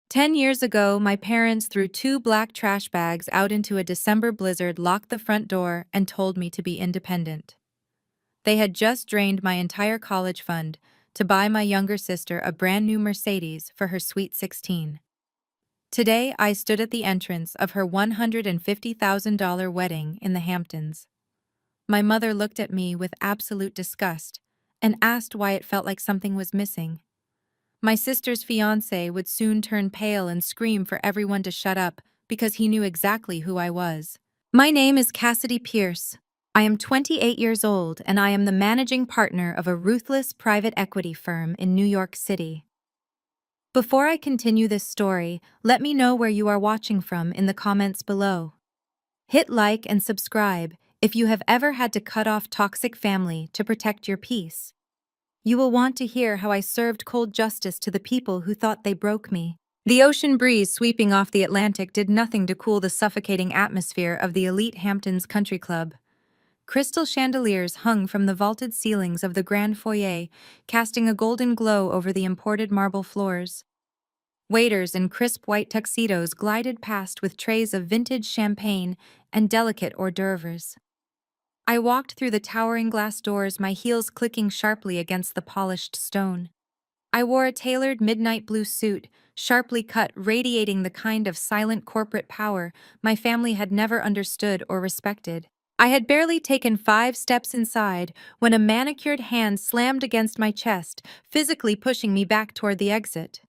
10 years ago, my parents threw two black trash bags out into a December blizzard, locked the front door, and told me to be independent. They had just drained my entire college fund to buy my younger sister a brand new Mercedes for her sweet 16. Today, I stood at the entrance of her $150,000 wedding in the Hamptons. My mother looked at me with absolute disgust and asked why it felt like something was missing. My sister's fiancé would soon turn pale and scream for everyone to shut up because he knew exactly who I was. My name is Cassidy Pierce. I am 28 years old and I am the managing partner of a ruthless private equity firm in New York City. Before I continue this story, let me know where you are watching from in the comments below. Hit like and subscribe if you have ever had to cut off toxic family to protect your peace. You will want to hear how I served cold justice to the people who thought they broke me. The ocean breeze sweeping off the Atlantic did nothing to cool the suffocating atmosphere of the elite Hamptons Country Club. Crystal chandeliers hung from the vaulted ceilings of the grand foyer, casting a golden glow over the imported marble floors. Waiters in crisp white tuxedos glided past with trays of vintage champagne and delicate hors d'oeuvres. I walked through the towering glass doors, my heels clicking sharply against the polished stone. I wore a tailored midnight blue suit, sharply cut, radiating the kind of silent corporate power my family had never understood or respected. I had barely taken 5 steps inside when a manicured hand slammed against my chest, physically pushing me back toward the exit.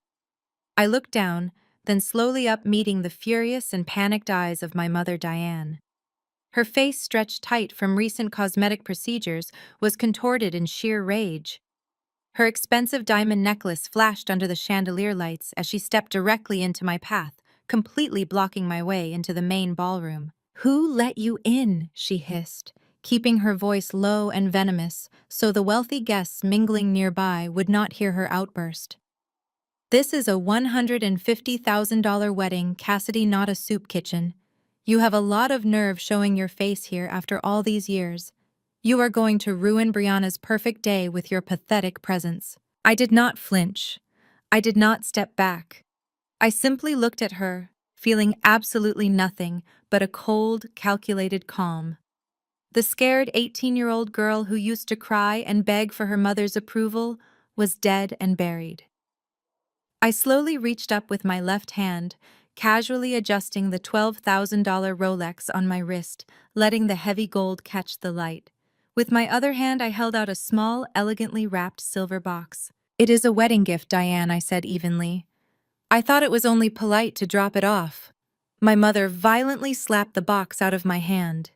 I looked down, then slowly up, meeting the furious and panicked eyes of my mother, Diane. Her face, stretched tight from recent cosmetic procedures, was contorted in sheer rage. Her expensive diamond necklace flashed under the chandelier lights as she stepped directly into my path, completely blocking my way into the main ballroom. "Who let you in?" she hissed, keeping her voice low and venomous so the wealthy guests mingling nearby would not hear her outburst. "This is a $150,000 wedding, Cassidy, not a soup kitchen. You have a lot of nerve showing your face here after all these years. You are going to ruin Brianna's perfect day with your pathetic presence." I did not flinch. I did not step back. I simply looked at her, feeling absolutely nothing but a cold, calculated calm. The scared 18-year-old girl who used to cry and beg for her mother's approval was dead and buried. I slowly reached up with my left hand, casually adjusting the $12,000 Rolex on my wrist, letting the heavy gold catch the light. With my other hand, I held out a small, elegantly wrapped silver box. "It is a wedding gift, Diane," I said evenly. "I thought it was only polite to drop it off." My mother violently slapped the box out of my hand.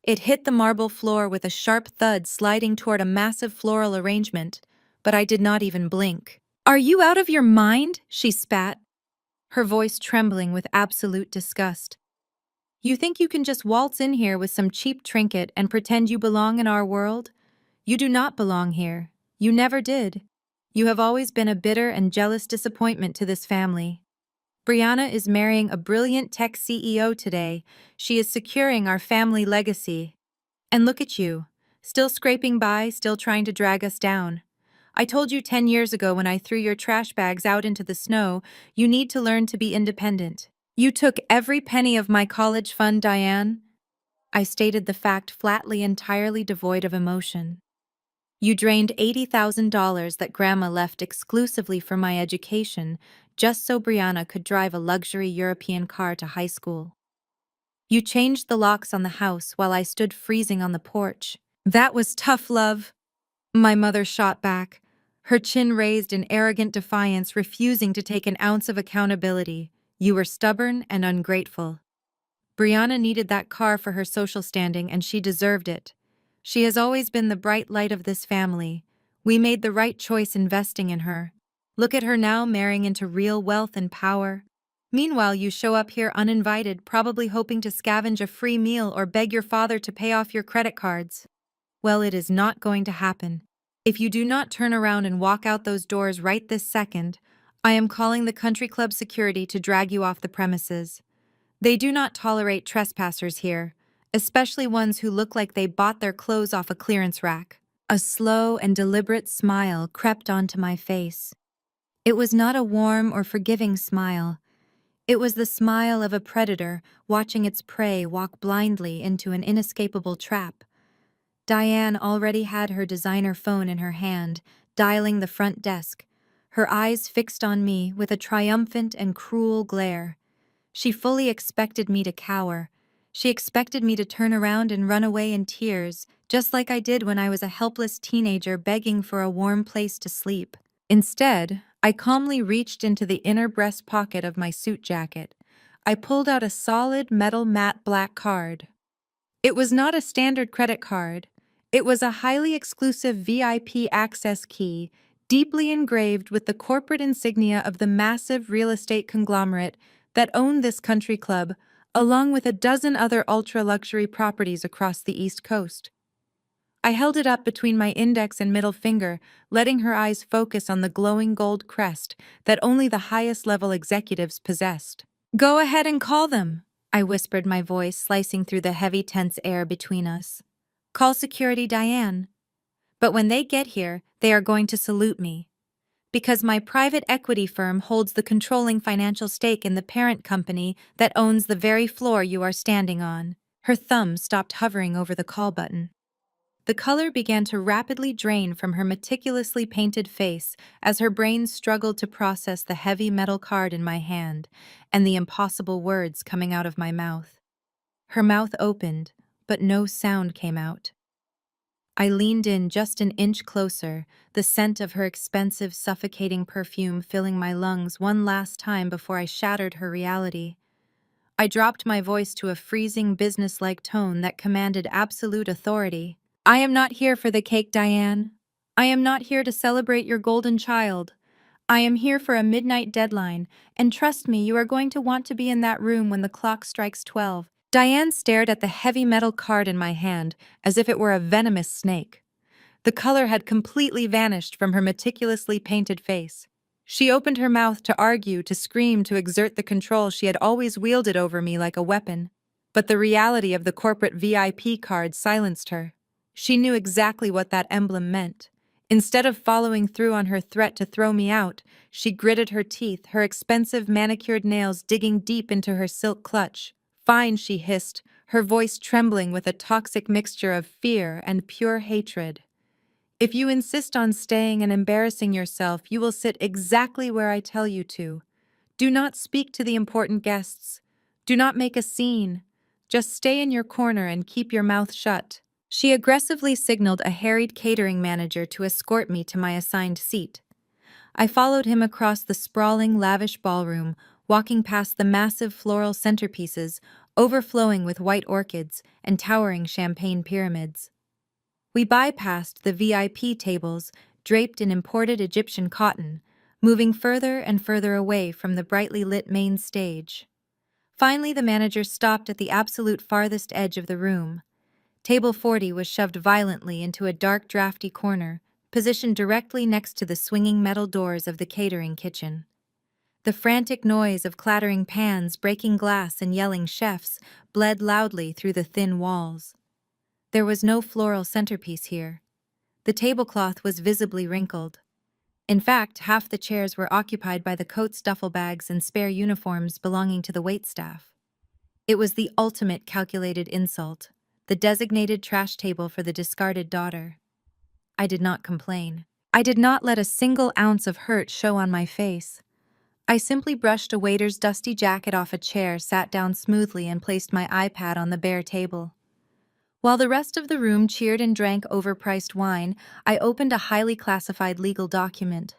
It hit the marble floor with a sharp thud, sliding toward a massive floral arrangement, but I did not even blink. "Are you out of your mind?" she spat, her voice trembling with absolute disgust. "You think you can just waltz in here with some cheap trinket and pretend you belong in our world? You do not belong here. You never did. You have always been a bitter and jealous disappointment to this family. Brianna is marrying a brilliant tech CEO today. She is securing our family legacy. And look at you, still scraping by, still trying to drag us down. I told you 10 years ago when I threw your trash bags out into the snow, you need to learn to be independent. You took every penny of my college fund, Diane." I stated the fact flatly, entirely devoid of emotion. "You drained $80,000 that Grandma left exclusively for my education, just so Brianna could drive a luxury European car to high school. You changed the locks on the house while I stood freezing on the porch. That was tough love," my mother shot back, her chin raised in arrogant defiance, refusing to take an ounce of accountability. "You were stubborn and ungrateful. Brianna needed that car for her social standing, and she deserved it. She has always been the bright light of this family. We made the right choice investing in her. Look at her now, marrying into real wealth and power. Meanwhile, you show up here uninvited, probably hoping to scavenge a free meal or beg your father to pay off your credit cards. Well, it is not going to happen. If you do not turn around and walk out those doors right this second, I am calling the country club security to drag you off the premises. They do not tolerate trespassers here, especially ones who look like they bought their clothes off a clearance rack." A slow and deliberate smile crept onto my face. It was not a warm or forgiving smile. It was the smile of a predator watching its prey walk blindly into an inescapable trap. Diane already had her designer phone in her hand, dialing the front desk, her eyes fixed on me with a triumphant and cruel glare. She fully expected me to cower. She expected me to turn around and run away in tears, just like I did when I was a helpless teenager begging for a warm place to sleep. Instead, I calmly reached into the inner breast pocket of my suit jacket. I pulled out a solid metal matte black card. It was not a standard credit card. It was a highly exclusive VIP access key, deeply engraved with the corporate insignia of the massive real estate conglomerate that owned this country club, along with a dozen other ultra-luxury properties across the East Coast. I held it up between my index and middle finger, letting her eyes focus on the glowing gold crest that only the highest-level executives possessed. "Go ahead and call them," I whispered, my voice slicing through the heavy, tense air between us. "Call security, Diane. But when they get here, they are going to salute me. Because my private equity firm holds the controlling financial stake in the parent company that owns the very floor you are standing on." Her thumb stopped hovering over the call button. The color began to rapidly drain from her meticulously painted face as her brain struggled to process the heavy metal card in my hand and the impossible words coming out of my mouth. Her mouth opened, but no sound came out. I leaned in just an inch closer, the scent of her expensive, suffocating perfume filling my lungs one last time before I shattered her reality. I dropped my voice to a freezing, businesslike tone that commanded absolute authority. "I am not here for the cake, Diane. I am not here to celebrate your golden child. I am here for a midnight deadline, and trust me, you are going to want to be in that room when the clock strikes 12. Diane stared at the heavy metal card in my hand as if it were a venomous snake. The color had completely vanished from her meticulously painted face. She opened her mouth to argue, to scream, to exert the control she had always wielded over me like a weapon. But the reality of the corporate VIP card silenced her. She knew exactly what that emblem meant. Instead of following through on her threat to throw me out, she gritted her teeth, her expensive manicured nails digging deep into her silk clutch. "Fine," she hissed, her voice trembling with a toxic mixture of fear and pure hatred. "If you insist on staying and embarrassing yourself, you will sit exactly where I tell you to. Do not speak to the important guests. Do not make a scene. Just stay in your corner and keep your mouth shut." She aggressively signaled a harried catering manager to escort me to my assigned seat. I followed him across the sprawling, lavish ballroom, walking past the massive floral centerpieces, overflowing with white orchids and towering champagne pyramids. We bypassed the VIP tables, draped in imported Egyptian cotton, moving further and further away from the brightly lit main stage. Finally, the manager stopped at the absolute farthest edge of the room. Table 40 was shoved violently into a dark, drafty corner, positioned directly next to the swinging metal doors of the catering kitchen. The frantic noise of clattering pans, breaking glass, and yelling chefs bled loudly through the thin walls. There was no floral centerpiece here. The tablecloth was visibly wrinkled. In fact, half the chairs were occupied by the coats, duffel bags, and spare uniforms belonging to the waitstaff. It was the ultimate calculated insult, the designated trash table for the discarded daughter. I did not complain. I did not let a single ounce of hurt show on my face. I simply brushed a waiter's dusty jacket off a chair, sat down smoothly, and placed my iPad on the bare table. While the rest of the room cheered and drank overpriced wine, I opened a highly classified legal document.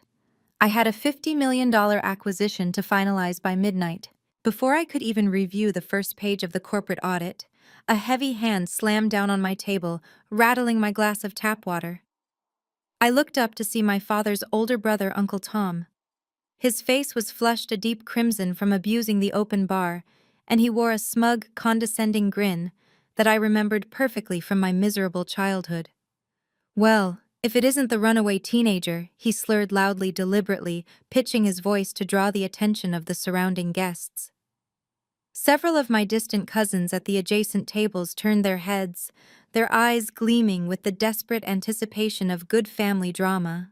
I had a $50 million acquisition to finalize by midnight. Before I could even review the first page of the corporate audit, a heavy hand slammed down on my table, rattling my glass of tap water. I looked up to see my father's older brother, Uncle Tom. His face was flushed a deep crimson from abusing the open bar, and he wore a smug, condescending grin that I remembered perfectly from my miserable childhood. "Well, if it isn't the runaway teenager," he slurred loudly, deliberately, pitching his voice to draw the attention of the surrounding guests. Several of my distant cousins at the adjacent tables turned their heads, their eyes gleaming with the desperate anticipation of good family drama.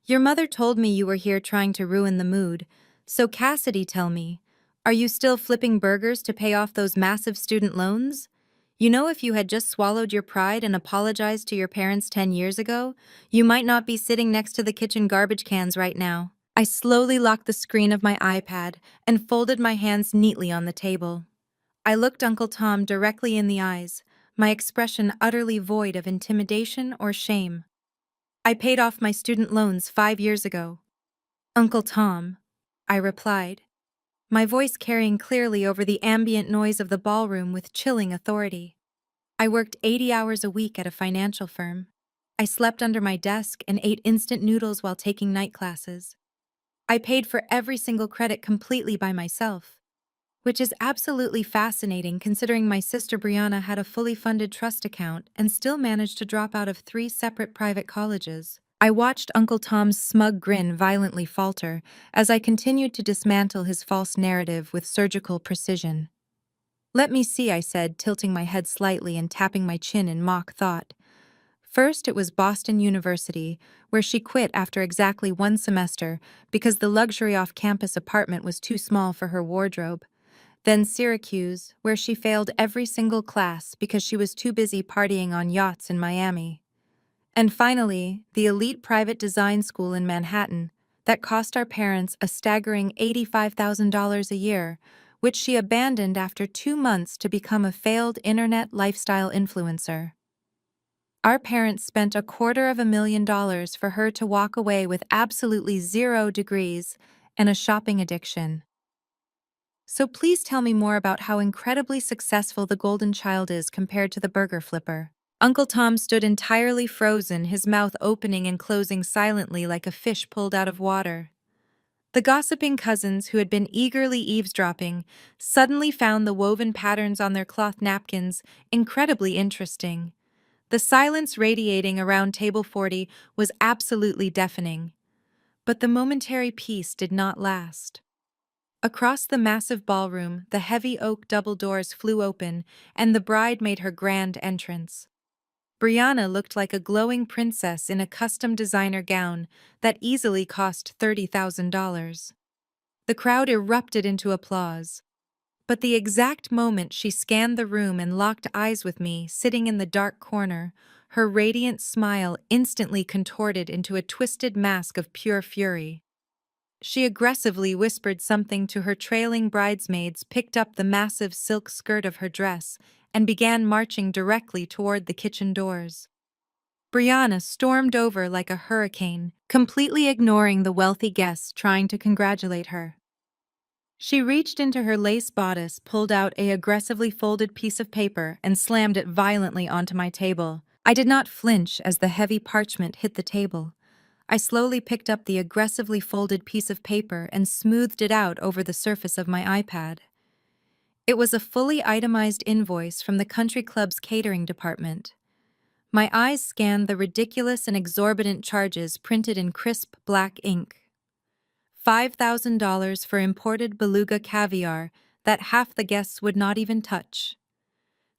"Your mother told me you were here trying to ruin the mood, so Cassidy, tell me, Are you still flipping burgers to pay off those massive student loans? You know, if you had just swallowed your pride and apologized to your parents 10 years ago, you might not be sitting next to the kitchen garbage cans right now. I slowly locked the screen of my iPad and folded my hands neatly on the table. I looked Uncle Tom directly in the eyes, my expression utterly void of intimidation or shame. I paid off my student loans 5 years ago. Uncle Tom, I replied, my voice carrying clearly over the ambient noise of the ballroom with chilling authority. I worked 80 hours a week at a financial firm. I slept under my desk and ate instant noodles while taking night classes. I paid for every single credit completely by myself, which is absolutely fascinating considering my sister Brianna had a fully funded trust account and still managed to drop out of 3 separate private colleges. I watched Uncle Tom's smug grin violently falter as I continued to dismantle his false narrative with surgical precision. Let me see, I said, tilting my head slightly and tapping my chin in mock thought. First, it was Boston University, where she quit after exactly 1 semester because the luxury off-campus apartment was too small for her wardrobe. Then Syracuse, where she failed every single class because she was too busy partying on yachts in Miami. And finally, the elite private design school in Manhattan that cost our parents a staggering $85,000 a year, which she abandoned after 2 months to become a failed internet lifestyle influencer. Our parents spent $250,000 for her to walk away with absolutely 0 degrees and a shopping addiction. So please tell me more about how incredibly successful the golden child is compared to the burger flipper. Uncle Tom stood entirely frozen, his mouth opening and closing silently like a fish pulled out of water. The gossiping cousins, who had been eagerly eavesdropping, suddenly found the woven patterns on their cloth napkins incredibly interesting. The silence radiating around table 40 was absolutely deafening. But the momentary peace did not last. Across the massive ballroom, the heavy oak double doors flew open, and the bride made her grand entrance. Brianna looked like a glowing princess in a custom designer gown that easily cost $30,000. The crowd erupted into applause. But the exact moment she scanned the room and locked eyes with me, sitting in the dark corner, her radiant smile instantly contorted into a twisted mask of pure fury. She aggressively whispered something to her trailing bridesmaids, picked up the massive silk skirt of her dress, and began marching directly toward the kitchen doors. Brianna stormed over like a hurricane, completely ignoring the wealthy guests trying to congratulate her. She reached into her lace bodice, pulled out a aggressively folded piece of paper, and slammed it violently onto my table. I did not flinch as the heavy parchment hit the table. I slowly picked up the aggressively folded piece of paper and smoothed it out over the surface of my iPad. It was a fully itemized invoice from the country club's catering department. My eyes scanned the ridiculous and exorbitant charges printed in crisp black ink. $5,000 for imported beluga caviar that half the guests would not even touch.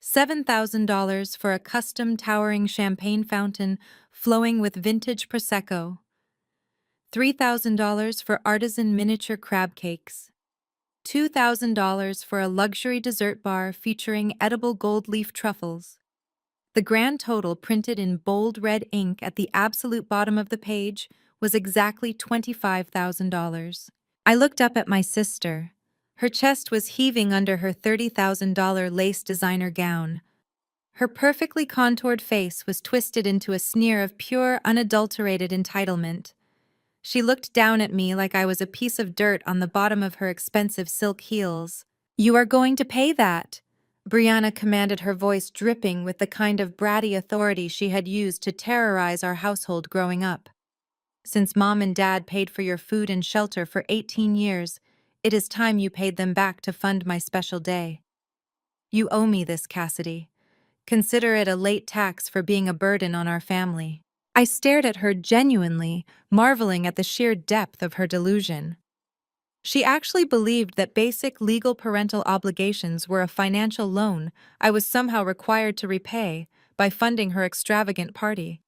$7,000 for a custom towering champagne fountain flowing with vintage Prosecco. $3,000 for artisan miniature crab cakes. $2,000 for a luxury dessert bar featuring edible gold leaf truffles. The grand total, printed in bold red ink at the absolute bottom of the page, was exactly $25,000. I looked up at my sister. Her chest was heaving under her $30,000 lace designer gown. Her perfectly contoured face was twisted into a sneer of pure, unadulterated entitlement. She looked down at me like I was a piece of dirt on the bottom of her expensive silk heels. "You are going to pay that," Brianna commanded, her voice dripping with the kind of bratty authority she had used to terrorize our household growing up. "Since Mom and Dad paid for your food and shelter for 18 years, it is time you paid them back to fund my special day. You owe me this, Cassidy. Consider it a late tax for being a burden on our family." I stared at her genuinely, marveling at the sheer depth of her delusion. She actually believed that basic legal parental obligations were a financial loan I was somehow required to repay by funding her extravagant party.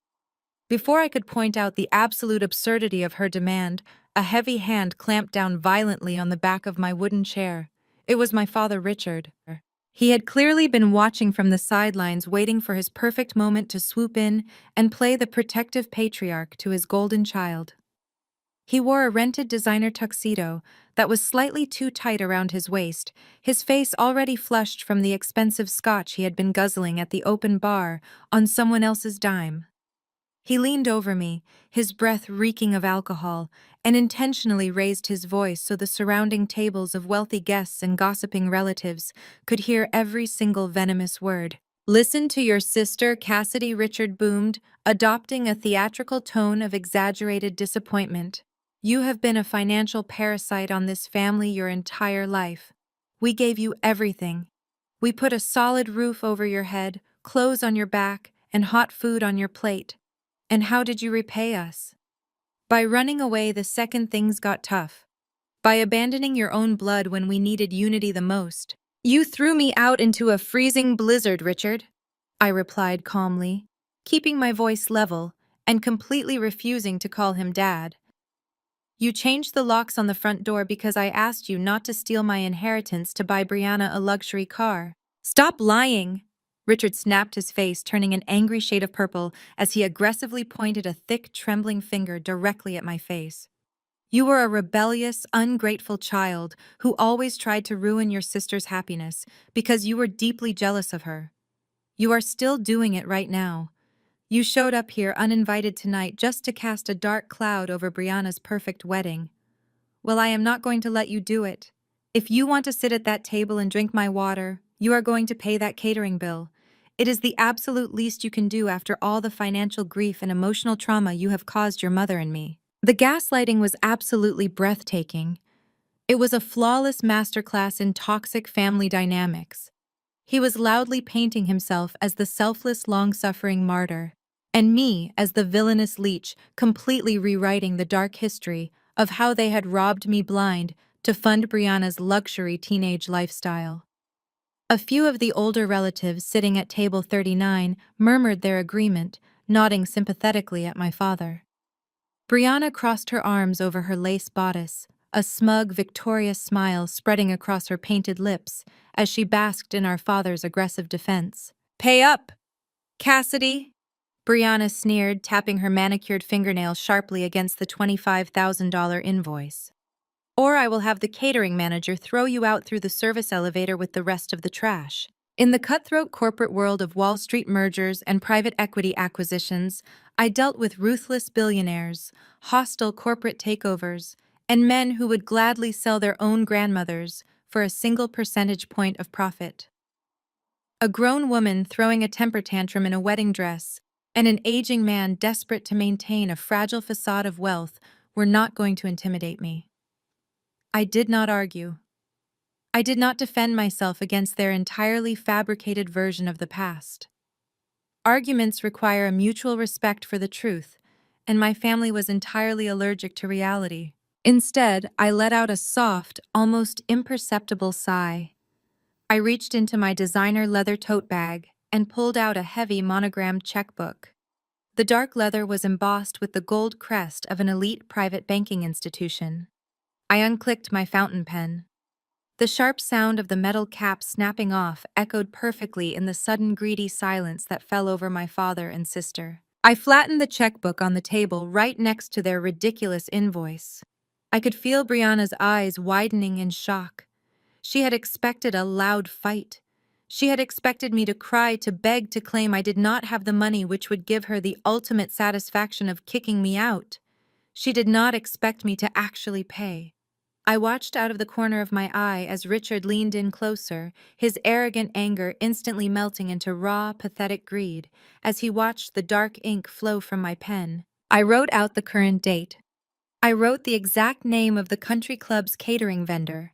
Before I could point out the absolute absurdity of her demand, a heavy hand clamped down violently on the back of my wooden chair. It was my father, Richard. He had clearly been watching from the sidelines, waiting for his perfect moment to swoop in and play the protective patriarch to his golden child. He wore a rented designer tuxedo that was slightly too tight around his waist, his face already flushed from the expensive scotch he had been guzzling at the open bar on someone else's dime. He leaned over me, his breath reeking of alcohol, and intentionally raised his voice so the surrounding tables of wealthy guests and gossiping relatives could hear every single venomous word. "Listen to your sister, Cassidy," Richard boomed, adopting a theatrical tone of exaggerated disappointment. "You have been a financial parasite on this family your entire life. We gave you everything. We put a solid roof over your head, clothes on your back, and hot food on your plate. And how did you repay us? By running away the second things got tough. By abandoning your own blood when we needed unity the most. You threw me out into a freezing blizzard, Richard," I replied calmly, keeping my voice level and completely refusing to call him Dad. "You changed the locks on the front door because I asked you not to steal my inheritance to buy Brianna a luxury car." "Stop lying!" Richard snapped his face, turning an angry shade of purple as he aggressively pointed a thick, trembling finger directly at my face. "You were a rebellious, ungrateful child who always tried to ruin your sister's happiness because you were deeply jealous of her. You are still doing it right now. You showed up here uninvited tonight just to cast a dark cloud over Brianna's perfect wedding. Well, I am not going to let you do it. If you want to sit at that table and drink my water, you are going to pay that catering bill. It is the absolute least you can do after all the financial grief and emotional trauma you have caused your mother and me." The gaslighting was absolutely breathtaking. It was a flawless masterclass in toxic family dynamics. He was loudly painting himself as the selfless, long-suffering martyr, and me as the villainous leech, completely rewriting the dark history of how they had robbed me blind to fund Brianna's luxury teenage lifestyle. A few of the older relatives sitting at table 39 murmured their agreement, nodding sympathetically at my father. Brianna crossed her arms over her lace bodice, a smug, victorious smile spreading across her painted lips as she basked in our father's aggressive defense. "Pay up, Cassidy!" Brianna sneered, tapping her manicured fingernails sharply against the $25,000 invoice. "Or I will have the catering manager throw you out through the service elevator with the rest of the trash." In the cutthroat corporate world of Wall Street mergers and private equity acquisitions, I dealt with ruthless billionaires, hostile corporate takeovers, and men who would gladly sell their own grandmothers for a single percentage point of profit. A grown woman throwing a temper tantrum in a wedding dress and an aging man desperate to maintain a fragile facade of wealth were not going to intimidate me. I did not argue. I did not defend myself against their entirely fabricated version of the past. Arguments require a mutual respect for the truth, and my family was entirely allergic to reality. Instead, I let out a soft, almost imperceptible sigh. I reached into my designer leather tote bag and pulled out a heavy monogrammed checkbook. The dark leather was embossed with the gold crest of an elite private banking institution. I unclicked my fountain pen. The sharp sound of the metal cap snapping off echoed perfectly in the sudden greedy silence that fell over my father and sister. I flattened the checkbook on the table right next to their ridiculous invoice. I could feel Brianna's eyes widening in shock. She had expected a loud fight. She had expected me to cry, to beg, to claim I did not have the money which would give her the ultimate satisfaction of kicking me out. She did not expect me to actually pay. I watched out of the corner of my eye as Richard leaned in closer, his arrogant anger instantly melting into raw, pathetic greed as he watched the dark ink flow from my pen. I wrote out the current date. I wrote the exact name of the country club's catering vendor.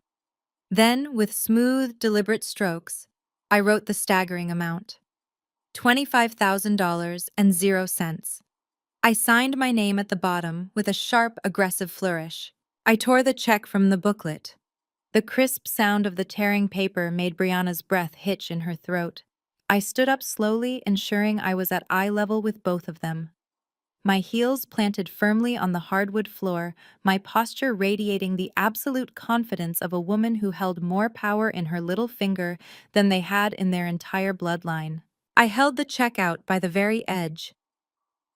Then, with smooth, deliberate strokes, I wrote the staggering amount. $25,000 and 0 cents. I signed my name at the bottom with a sharp, aggressive flourish. I tore the check from the booklet. The crisp sound of the tearing paper made Brianna's breath hitch in her throat. I stood up slowly, ensuring I was at eye level with both of them. my heels planted firmly on the hardwood floor, my posture radiating the absolute confidence of a woman who held more power in her little finger than they had in their entire bloodline. I held the check out by the very edge.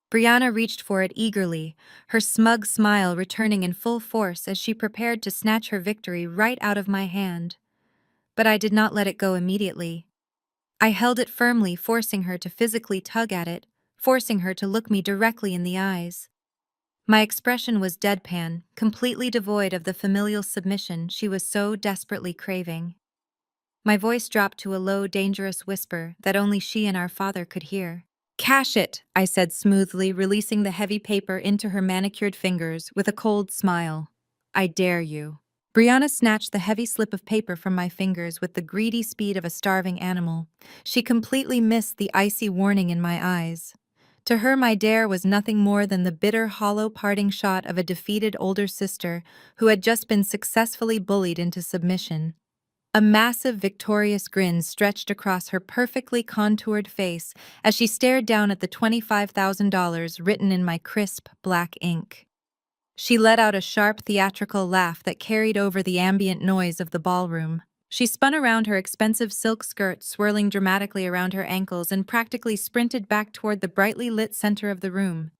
Brianna reached for it eagerly, her smug smile returning in full force as she prepared to snatch her victory right out of my hand. But I did not let it go immediately. I held it firmly, forcing her to physically tug at it, forcing her to look me directly in the eyes. My expression was deadpan, completely devoid of the familial submission she was so desperately craving. My voice dropped to a low, dangerous whisper that only she and our father could hear. "Cash it," I said smoothly, releasing the heavy paper into her manicured fingers with a cold smile. "I dare you." Brianna snatched the heavy slip of paper from my fingers with the greedy speed of a starving animal. She completely missed the icy warning in my eyes. To her, my dare was nothing more than the bitter, hollow parting shot of a defeated older sister who had just been successfully bullied into submission. A massive, victorious grin stretched across her perfectly contoured face as she stared down at the $25,000 written in my crisp, black ink. She let out a sharp, theatrical laugh that carried over the ambient noise of the ballroom. She spun around her expensive silk skirt, swirling dramatically around her ankles, and practically sprinted back toward the brightly lit center of the room.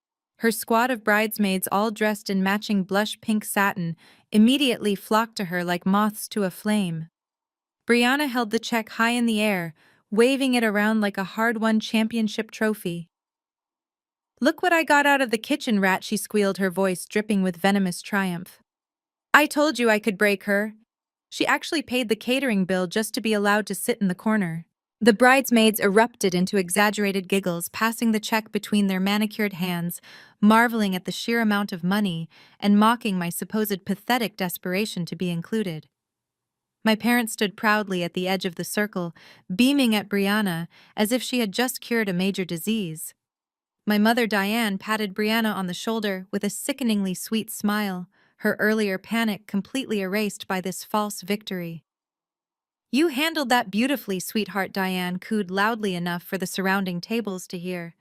Her squad of bridesmaids, all dressed in matching blush pink satin, immediately flocked to her like moths to a flame. Brianna held the check high in the air, waving it around like a hard-won championship trophy. "Look what I got out of the kitchen, rat," she squealed, her voice dripping with venomous triumph. "I told you I could break her." She actually paid the catering bill just to be allowed to sit in the corner. The bridesmaids erupted into exaggerated giggles, passing the check between their manicured hands, marveling at the sheer amount of money and mocking my supposed pathetic desperation to be included. My parents stood proudly at the edge of the circle, beaming at Brianna as if she had just cured a major disease. My mother, Diane, patted Brianna on the shoulder with a sickeningly sweet smile, her earlier panic completely erased by this false victory. "You handled that beautifully, sweetheart," Diane cooed loudly enough for the surrounding tables to hear.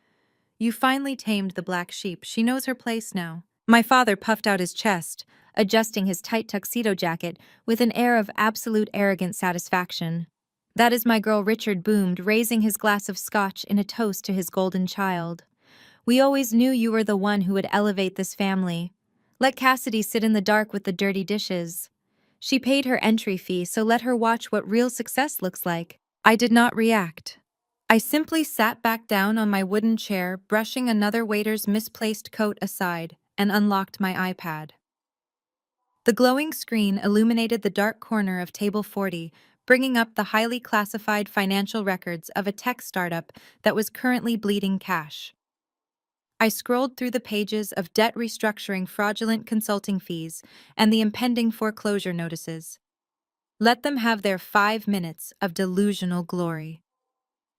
"You finally tamed the black sheep. She knows her place now." My father puffed out his chest, adjusting his tight tuxedo jacket with an air of absolute arrogant satisfaction. "That is my girl," Richard boomed, raising his glass of scotch in a toast to his golden child. "We always knew you were the one who would elevate this family. Let Cassidy sit in the dark with the dirty dishes. She paid her entry fee, so let her watch what real success looks like." I did not react. I simply sat back down on my wooden chair, brushing another waiter's misplaced coat aside, and unlocked my iPad. The glowing screen illuminated the dark corner of Table 40, bringing up the highly classified financial records of a tech startup that was currently bleeding cash. I scrolled through the pages of debt restructuring, fraudulent consulting fees, and the impending foreclosure notices. Let them have their 5 minutes of delusional glory.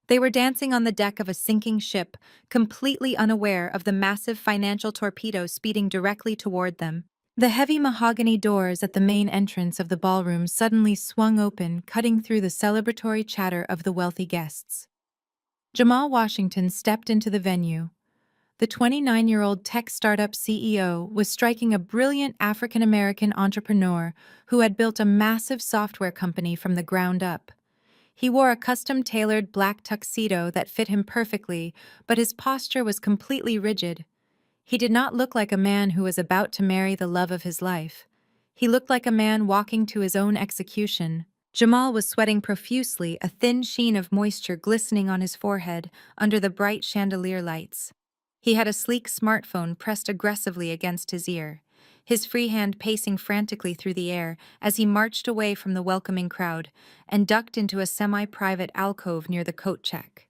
They were dancing on the deck of a sinking ship, completely unaware of the massive financial torpedo speeding directly toward them. The heavy mahogany doors at the main entrance of the ballroom suddenly swung open, cutting through the celebratory chatter of the wealthy guests. Jamal Washington stepped into the venue. The 29-year-old tech startup CEO was striking a brilliant African-American entrepreneur who had built a massive software company from the ground up. He wore a custom-tailored black tuxedo that fit him perfectly, but his posture was completely rigid. He did not look like a man who was about to marry the love of his life. He looked like a man walking to his own execution. Jamal was sweating profusely, a thin sheen of moisture glistening on his forehead under the bright chandelier lights. He had a sleek smartphone pressed aggressively against his ear, his free hand pacing frantically through the air as he marched away from the welcoming crowd and ducked into a semi-private alcove near the coat check.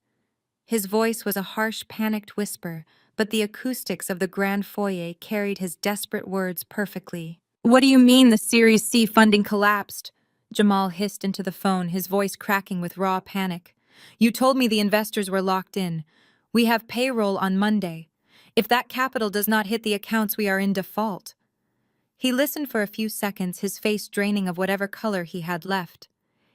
His voice was a harsh, panicked whisper, but the acoustics of the grand foyer carried his desperate words perfectly. "What do you mean the Series C funding collapsed?" Jamal hissed into the phone, his voice cracking with raw panic. "You told me the investors were locked in. We have payroll on Monday. If that capital does not hit the accounts, we are in default." He listened for a few seconds, his face draining of whatever color he had left.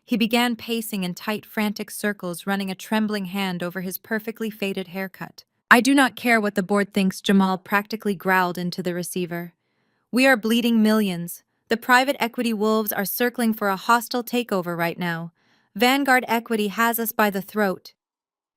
He began pacing in tight, frantic circles, running a trembling hand over his perfectly faded haircut. I do not care what the board thinks, Jamal practically growled into the receiver. We are bleeding millions. The private equity wolves are circling for a hostile takeover right now. Vanguard Equity has us by the throat.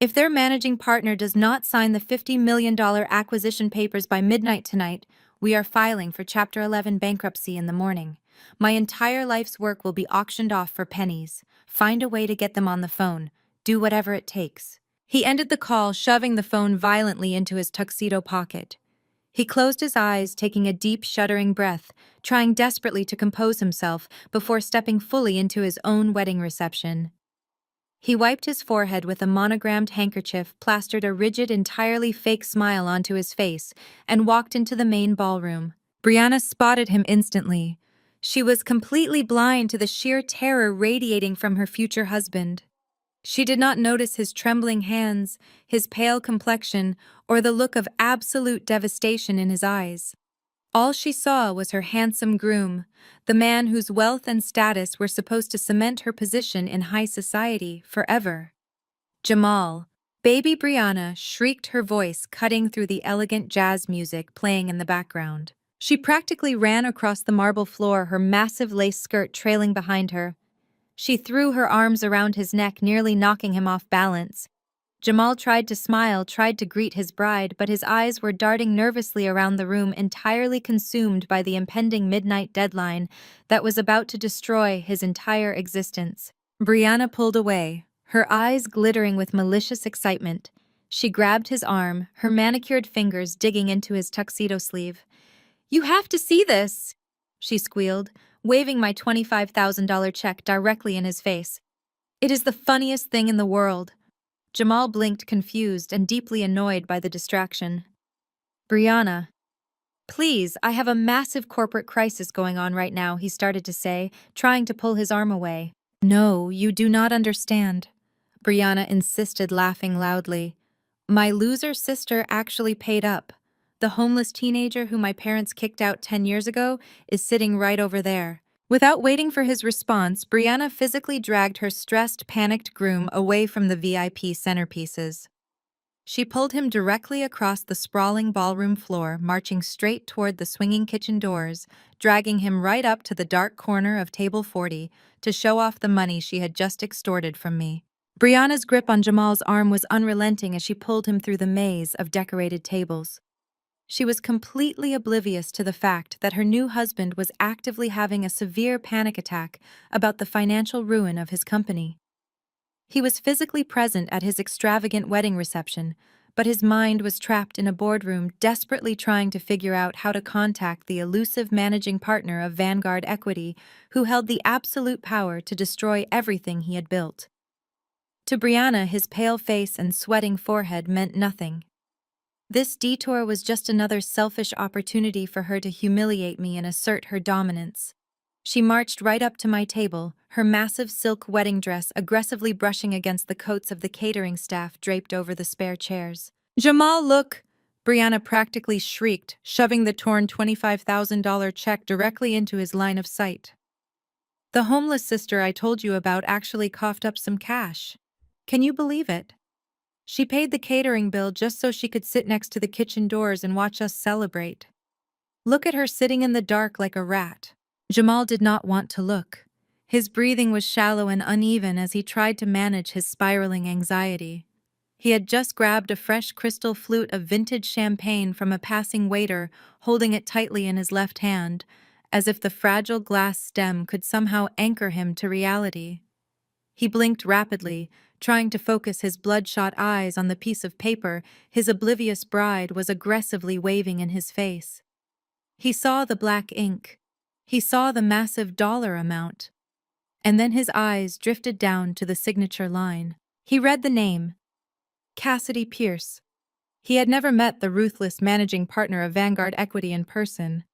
If their managing partner does not sign the $50 million acquisition papers by midnight tonight, we are filing for Chapter 11 bankruptcy in the morning. My entire life's work will be auctioned off for pennies. Find a way to get them on the phone. Do whatever it takes. He ended the call, shoving the phone violently into his tuxedo pocket. He closed his eyes, taking a deep, shuddering breath, trying desperately to compose himself before stepping fully into his own wedding reception. He wiped his forehead with a monogrammed handkerchief, plastered a rigid, entirely fake smile onto his face, and walked into the main ballroom. Brianna spotted him instantly. She was completely blind to the sheer terror radiating from her future husband. She did not notice his trembling hands, his pale complexion, or the look of absolute devastation in his eyes. All she saw was her handsome groom, the man whose wealth and status were supposed to cement her position in high society forever. Jamal. Baby Brianna shrieked, her voice cutting through the elegant jazz music playing in the background. She practically ran across the marble floor, her massive lace skirt trailing behind her. She threw her arms around his neck, nearly knocking him off balance. Jamal tried to smile, tried to greet his bride, but his eyes were darting nervously around the room, entirely consumed by the impending midnight deadline that was about to destroy his entire existence. Brianna pulled away, her eyes glittering with malicious excitement. She grabbed his arm, her manicured fingers digging into his tuxedo sleeve. "You have to see this!" she squealed, waving my $25,000 check directly in his face. "It is the funniest thing in the world." Jamal blinked, confused and deeply annoyed by the distraction. "Brianna, please, I have a massive corporate crisis going on right now," he started to say, trying to pull his arm away. "No, you do not understand," Brianna insisted, laughing loudly. "My loser sister actually paid up. The homeless teenager who my parents kicked out 10 years ago is sitting right over there." Without waiting for his response, Brianna physically dragged her stressed, panicked groom away from the VIP centerpieces. She pulled him directly across the sprawling ballroom floor, marching straight toward the swinging kitchen doors, dragging him right up to the dark corner of table 40 to show off the money she had just extorted from me. Brianna's grip on Jamal's arm was unrelenting as she pulled him through the maze of decorated tables. She was completely oblivious to the fact that her new husband was actively having a severe panic attack about the financial ruin of his company. He was physically present at his extravagant wedding reception, but his mind was trapped in a boardroom, desperately trying to figure out how to contact the elusive managing partner of Vanguard Equity, who held the absolute power to destroy everything he had built. To Brianna, his pale face and sweating forehead meant nothing. This detour was just another selfish opportunity for her to humiliate me and assert her dominance. She marched right up to my table, her massive silk wedding dress aggressively brushing against the coats of the catering staff draped over the spare chairs. "Jamal, look!" Brianna practically shrieked, shoving the torn $25,000 check directly into his line of sight. "The homeless sister I told you about actually coughed up some cash. Can you believe it? She paid the catering bill just so she could sit next to the kitchen doors and watch us celebrate. Look at her sitting in the dark like a rat." Jamal did not want to look. His breathing was shallow and uneven as he tried to manage his spiraling anxiety. He had just grabbed a fresh crystal flute of vintage champagne from a passing waiter, holding it tightly in his left hand, as if the fragile glass stem could somehow anchor him to reality. He blinked rapidly, trying to focus his bloodshot eyes on the piece of paper his oblivious bride was aggressively waving in his face. He saw the black ink. He saw the massive dollar amount. And then his eyes drifted down to the signature line. He read the name, Cassidy Pierce. He had never met the ruthless managing partner of Vanguard Equity in person.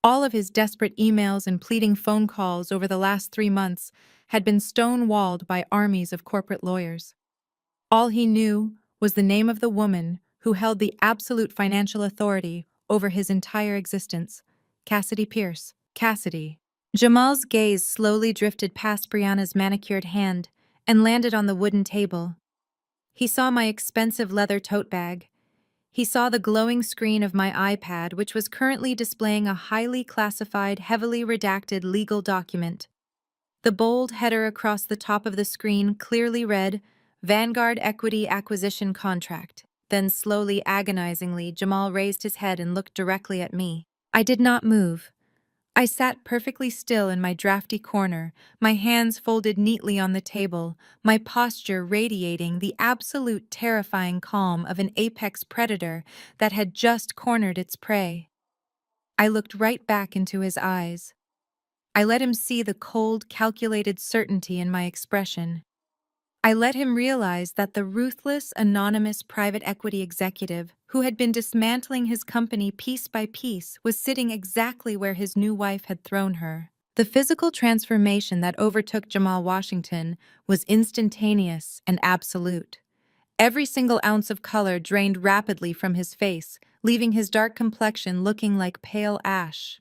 All of his desperate emails and pleading phone calls over the last 3 months had been stonewalled by armies of corporate lawyers. All he knew was the name of the woman who held the absolute financial authority over his entire existence, Cassidy Pierce. Cassidy. Jamal's gaze slowly drifted past Brianna's manicured hand and landed on the wooden table. He saw my expensive leather tote bag, He saw the glowing screen of my iPad, which was currently displaying a highly classified, heavily redacted legal document. The bold header across the top of the screen clearly read, Vanguard Equity Acquisition Contract. Then slowly, agonizingly, Jamal raised his head and looked directly at me. I did not move. I sat perfectly still in my drafty corner, my hands folded neatly on the table, my posture radiating the absolute terrifying calm of an apex predator that had just cornered its prey. I looked right back into his eyes. I let him see the cold, calculated certainty in my expression. I let him realize that the ruthless, anonymous private equity executive who had been dismantling his company piece by piece was sitting exactly where his new wife had thrown her. The physical transformation that overtook Jamal Washington was instantaneous and absolute. Every single ounce of color drained rapidly from his face, leaving his dark complexion looking like pale ash.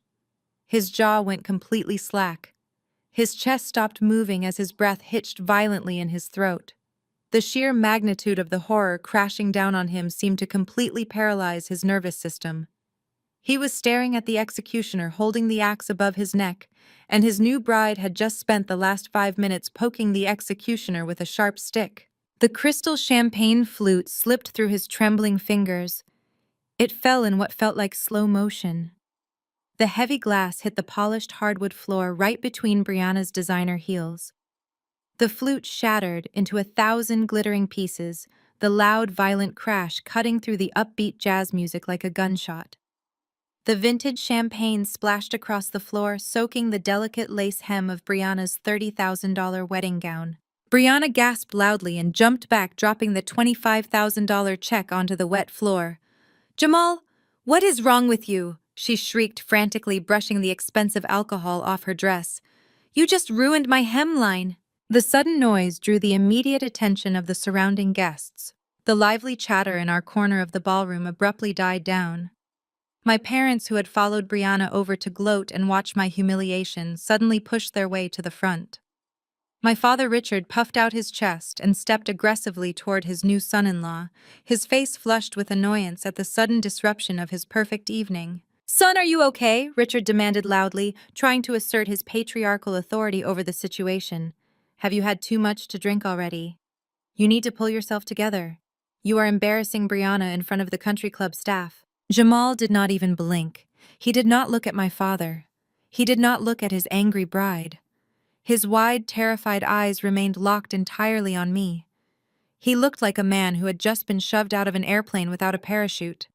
His jaw went completely slack. His chest stopped moving as his breath hitched violently in his throat. The sheer magnitude of the horror crashing down on him seemed to completely paralyze his nervous system. He was staring at the executioner holding the axe above his neck, and his new bride had just spent the last 5 minutes poking the executioner with a sharp stick. The crystal champagne flute slipped through his trembling fingers. It fell in what felt like slow motion. The heavy glass hit the polished hardwood floor right between Brianna's designer heels. The flute shattered into 1,000 glittering pieces, the loud, violent crash cutting through the upbeat jazz music like a gunshot. The vintage champagne splashed across the floor, soaking the delicate lace hem of Brianna's $30,000 wedding gown. Brianna gasped loudly and jumped back, dropping the $25,000 check onto the wet floor. "Jamal, what is wrong with you?" she shrieked, frantically brushing the expensive alcohol off her dress. "You just ruined my hemline." The sudden noise drew the immediate attention of the surrounding guests. The lively chatter in our corner of the ballroom abruptly died down. My parents, who had followed Brianna over to gloat and watch my humiliation, suddenly pushed their way to the front. My father Richard puffed out his chest and stepped aggressively toward his new son-in-law, his face flushed with annoyance at the sudden disruption of his perfect evening. "Son, are you okay?" Richard demanded loudly, trying to assert his patriarchal authority over the situation. "Have you had too much to drink already? You need to pull yourself together. You are embarrassing Brianna in front of the country club staff." Jamal did not even blink. He did not look at my father. He did not look at his angry bride. His wide, terrified eyes remained locked entirely on me. He looked like a man who had just been shoved out of an airplane without a parachute.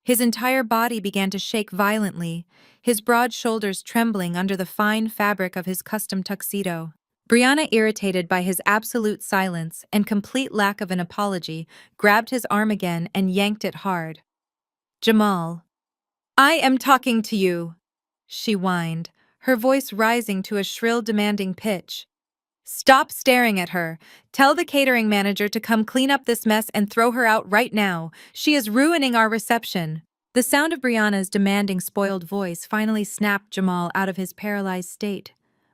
His entire body began to shake violently, his broad shoulders trembling under the fine fabric of his custom tuxedo. Brianna, irritated by his absolute silence and complete lack of an apology, grabbed his arm again and yanked it hard. "Jamal, I am talking to you," she whined, her voice rising to a shrill, demanding pitch. "Stop staring at her. Tell the catering manager to come clean up this mess and throw her out right now. She is ruining our reception." The sound of Brianna's demanding, spoiled voice finally snapped Jamal out of his paralyzed state.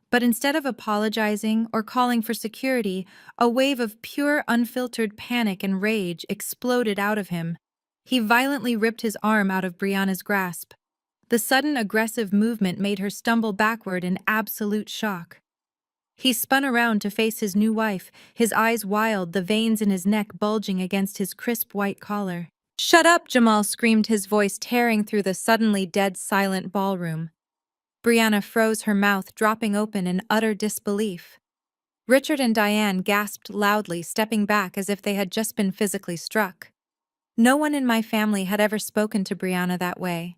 But instead of apologizing or calling for security, a wave of pure, unfiltered panic and rage exploded out of him. He violently ripped his arm out of Brianna's grasp. The sudden, aggressive movement made her stumble backward in absolute shock. He spun around to face his new wife, his eyes wild, the veins in his neck bulging against his crisp white collar. "Shut up!" Jamal screamed, his voice tearing through the suddenly dead silent ballroom. Brianna froze, her mouth dropping open in utter disbelief. Richard and Diane gasped loudly, stepping back as if they had just been physically struck. No one in my family had ever spoken to Brianna that way.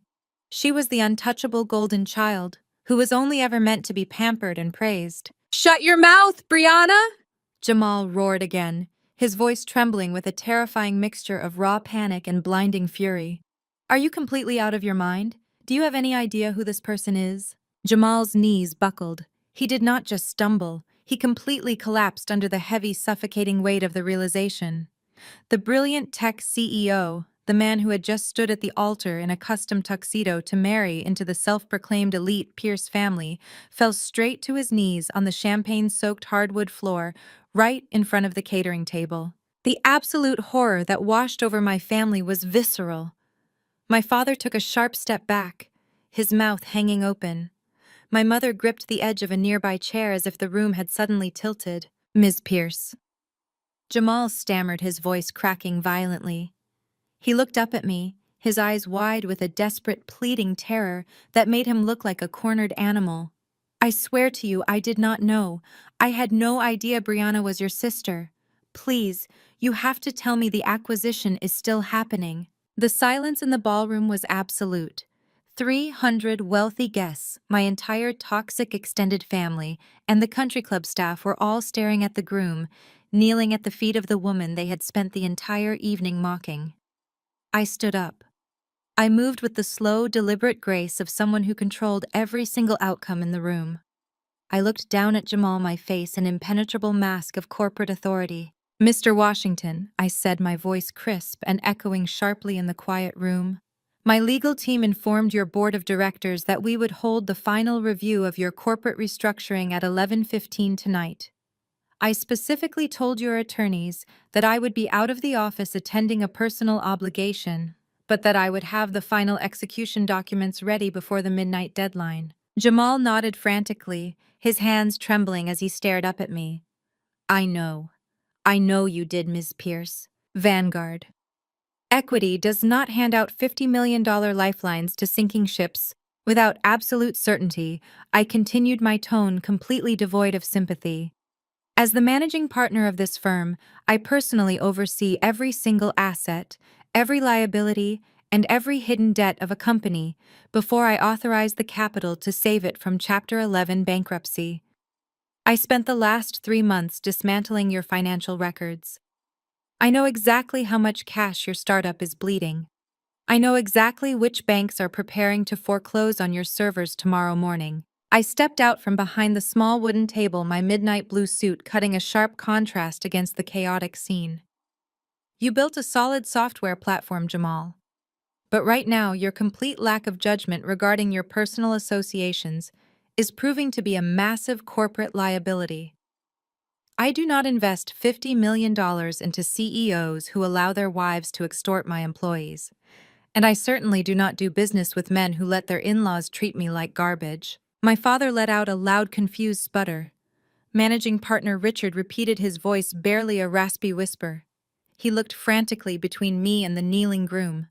She was the untouchable golden child, who was only ever meant to be pampered and praised. "Shut your mouth, Brianna!" Jamal roared again, his voice trembling with a terrifying mixture of raw panic and blinding fury. "Are you completely out of your mind? Do you have any idea who this person is?" Jamal's knees buckled. He did not just stumble, he completely collapsed under the heavy, suffocating weight of the realization. The brilliant tech CEO, the man who had just stood at the altar in a custom tuxedo to marry into the self-proclaimed elite Pierce family, fell straight to his knees on the champagne-soaked hardwood floor right in front of the catering table. The absolute horror that washed over my family was visceral. My father took a sharp step back, his mouth hanging open. My mother gripped the edge of a nearby chair as if the room had suddenly tilted. Ms. Pierce. Jamal stammered, his voice cracking violently. He looked up at me, his eyes wide with a desperate, pleading terror that made him look like a cornered animal. I swear to you, I did not know. I had no idea Brianna was your sister. Please, you have to tell me the acquisition is still happening. The silence in the ballroom was absolute. 300 wealthy guests, my entire toxic extended family, and the country club staff were all staring at the groom, kneeling at the feet of the woman they had spent the entire evening mocking. I stood up. I moved with the slow, deliberate grace of someone who controlled every single outcome in the room. I looked down at Jamal, my face an impenetrable mask of corporate authority. Mr. Washington, I said, my voice crisp and echoing sharply in the quiet room. My legal team informed your board of directors that we would hold the final review of your corporate restructuring at 11:15 tonight. I specifically told your attorneys that I would be out of the office attending a personal obligation, but that I would have the final execution documents ready before the midnight deadline. Jamal nodded frantically, his hands trembling as he stared up at me. I know. I know you did, Ms. Pierce. Vanguard. Equity does not hand out $50 million lifelines to sinking ships. Without absolute certainty, I continued, my tone completely devoid of sympathy. As the managing partner of this firm, I personally oversee every single asset, every liability, and every hidden debt of a company before I authorize the capital to save it from Chapter 11 bankruptcy. I spent the last 3 months dismantling your financial records. I know exactly how much cash your startup is bleeding. I know exactly which banks are preparing to foreclose on your servers tomorrow morning. I stepped out from behind the small wooden table, my midnight blue suit cutting a sharp contrast against the chaotic scene. You built a solid software platform, Jamal. But right now, your complete lack of judgment regarding your personal associations is proving to be a massive corporate liability. I do not invest $50 million into CEOs who allow their wives to extort my employees. And I certainly do not do business with men who let their in-laws treat me like garbage. My father let out a loud, confused sputter. Managing partner Richard repeated, his voice barely a raspy whisper. He looked frantically between me and the kneeling groom.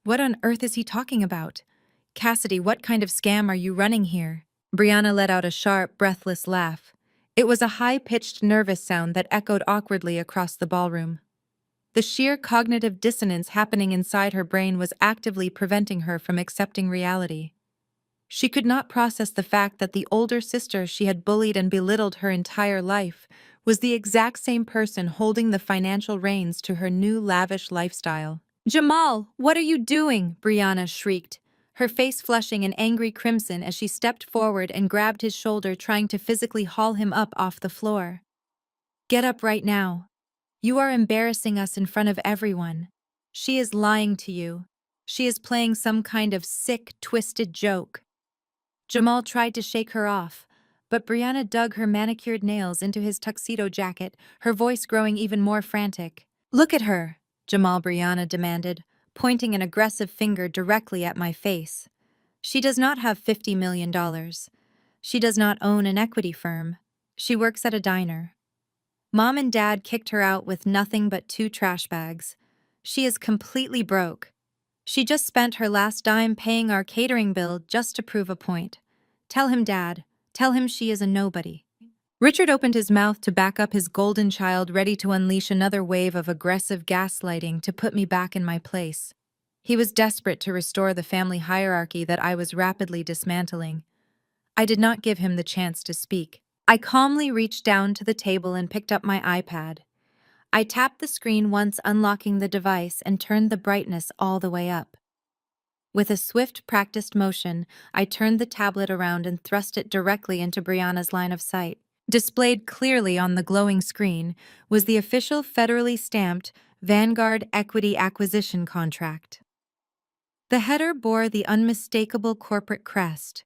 What on earth is he talking about? Cassidy, what kind of scam are you running here? Brianna let out a sharp, breathless laugh. It was a high-pitched, nervous sound that echoed awkwardly across the ballroom. The sheer cognitive dissonance happening inside her brain was actively preventing her from accepting reality. She could not process the fact that the older sister she had bullied and belittled her entire life was the exact same person holding the financial reins to her new lavish lifestyle. "Jamal, what are you doing?" Brianna shrieked, her face flushing an angry crimson as she stepped forward and grabbed his shoulder, trying to physically haul him up off the floor. "Get up right now. You are embarrassing us in front of everyone. She is lying to you. She is playing some kind of sick, twisted joke." Jamal tried to shake her off, but Brianna dug her manicured nails into his tuxedo jacket, her voice growing even more frantic. "Look at her," Brianna demanded, pointing an aggressive finger directly at my face. "She does not have $50 million. She does not own an equity firm. She works at a diner. Mom and Dad kicked her out with nothing but 2 trash bags. She is completely broke. She just spent her last dime paying our catering bill just to prove a point. Tell him, Dad. Tell him she is a nobody." Richard opened his mouth to back up his golden child, ready to unleash another wave of aggressive gaslighting to put me back in my place. He was desperate to restore the family hierarchy that I was rapidly dismantling. I did not give him the chance to speak. I calmly reached down to the table and picked up my iPad. I tapped the screen once, unlocking the device, and turned the brightness all the way up. With a swift, practiced motion, I turned the tablet around and thrust it directly into Brianna's line of sight. Displayed clearly on the glowing screen was the official federally stamped Vanguard Equity Acquisition Contract. The header bore the unmistakable corporate crest,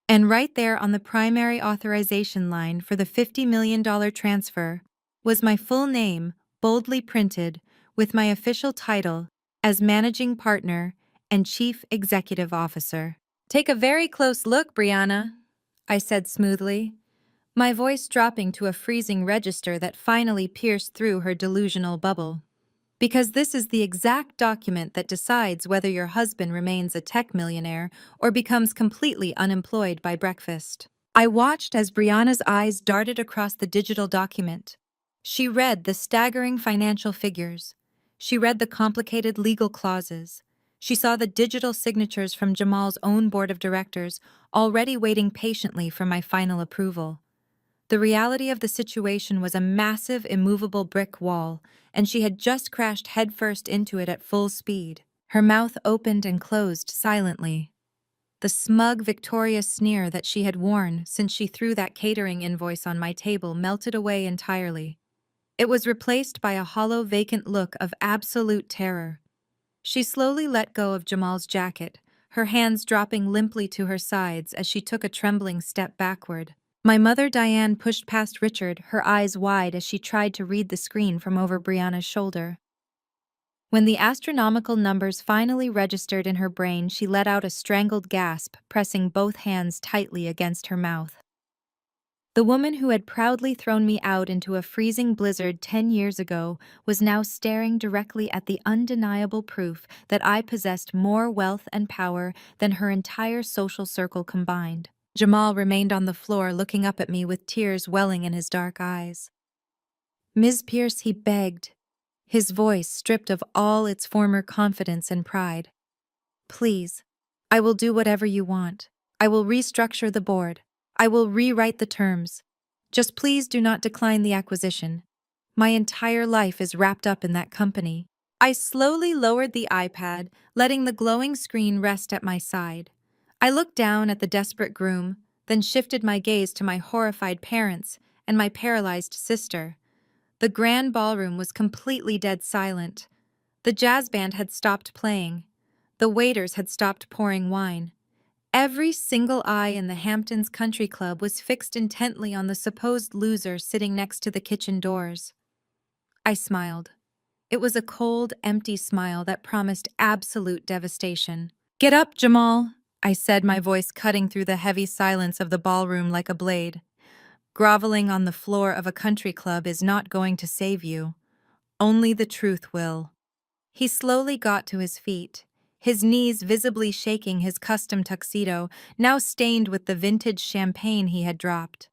and right there on the primary authorization line for the $50 million transfer was my full name, boldly printed, with my official title as Managing Partner and Chief Executive Officer. "Take a very close look, Brianna," I said smoothly, my voice dropping to a freezing register that finally pierced through her delusional bubble. "Because this is the exact document that decides whether your husband remains a tech millionaire or becomes completely unemployed by breakfast." I watched as Brianna's eyes darted across the digital document. She read the staggering financial figures. She read the complicated legal clauses. She saw the digital signatures from Jamal's own board of directors, already waiting patiently for my final approval. The reality of the situation was a massive, immovable brick wall, and she had just crashed headfirst into it at full speed. Her mouth opened and closed silently. The smug, victorious sneer that she had worn since she threw that catering invoice on my table melted away entirely. It was replaced by a hollow, vacant look of absolute terror. She slowly let go of Jamal's jacket, her hands dropping limply to her sides as she took a trembling step backward. My mother, Diane, pushed past Richard, her eyes wide as she tried to read the screen from over Brianna's shoulder. When the astronomical numbers finally registered in her brain, she let out a strangled gasp, pressing both hands tightly against her mouth. The woman who had proudly thrown me out into a freezing blizzard 10 years ago was now staring directly at the undeniable proof that I possessed more wealth and power than her entire social circle combined. Jamal remained on the floor looking up at me with tears welling in his dark eyes. "Ms. Pierce," he begged, his voice stripped of all its former confidence and pride. "Please, I will do whatever you want. I will restructure the board. I will rewrite the terms. Just please do not decline the acquisition. My entire life is wrapped up in that company." I slowly lowered the iPad, letting the glowing screen rest at my side. I looked down at the desperate groom, then shifted my gaze to my horrified parents and my paralyzed sister. The grand ballroom was completely dead silent. The jazz band had stopped playing. The waiters had stopped pouring wine. Every single eye in the Hamptons Country Club was fixed intently on the supposed loser sitting next to the kitchen doors. I smiled. It was a cold, empty smile that promised absolute devastation. "Get up, Jamal," I said, my voice cutting through the heavy silence of the ballroom like a blade. "Groveling on the floor of a country club is not going to save you. Only the truth will." He slowly got to his feet, his knees visibly shaking his custom tuxedo, now stained with the vintage champagne he had dropped.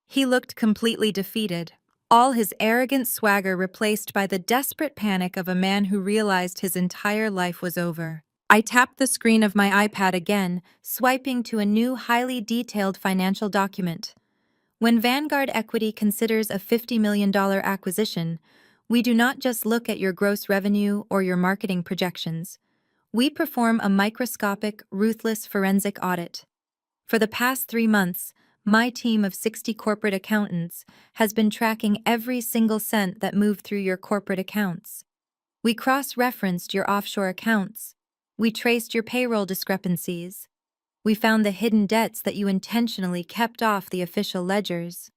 He looked completely defeated, all his arrogant swagger replaced by the desperate panic of a man who realized his entire life was over. I tapped the screen of my iPad again, swiping to a new, highly detailed financial document. When Vanguard Equity considers a $50 million acquisition, we do not just look at your gross revenue or your marketing projections. We perform a microscopic, ruthless forensic audit. For the past 3 months, my team of 60 corporate accountants has been tracking every single cent that moved through your corporate accounts. We cross-referenced your offshore accounts. We traced your payroll discrepancies. We found the hidden debts that you intentionally kept off the official ledgers.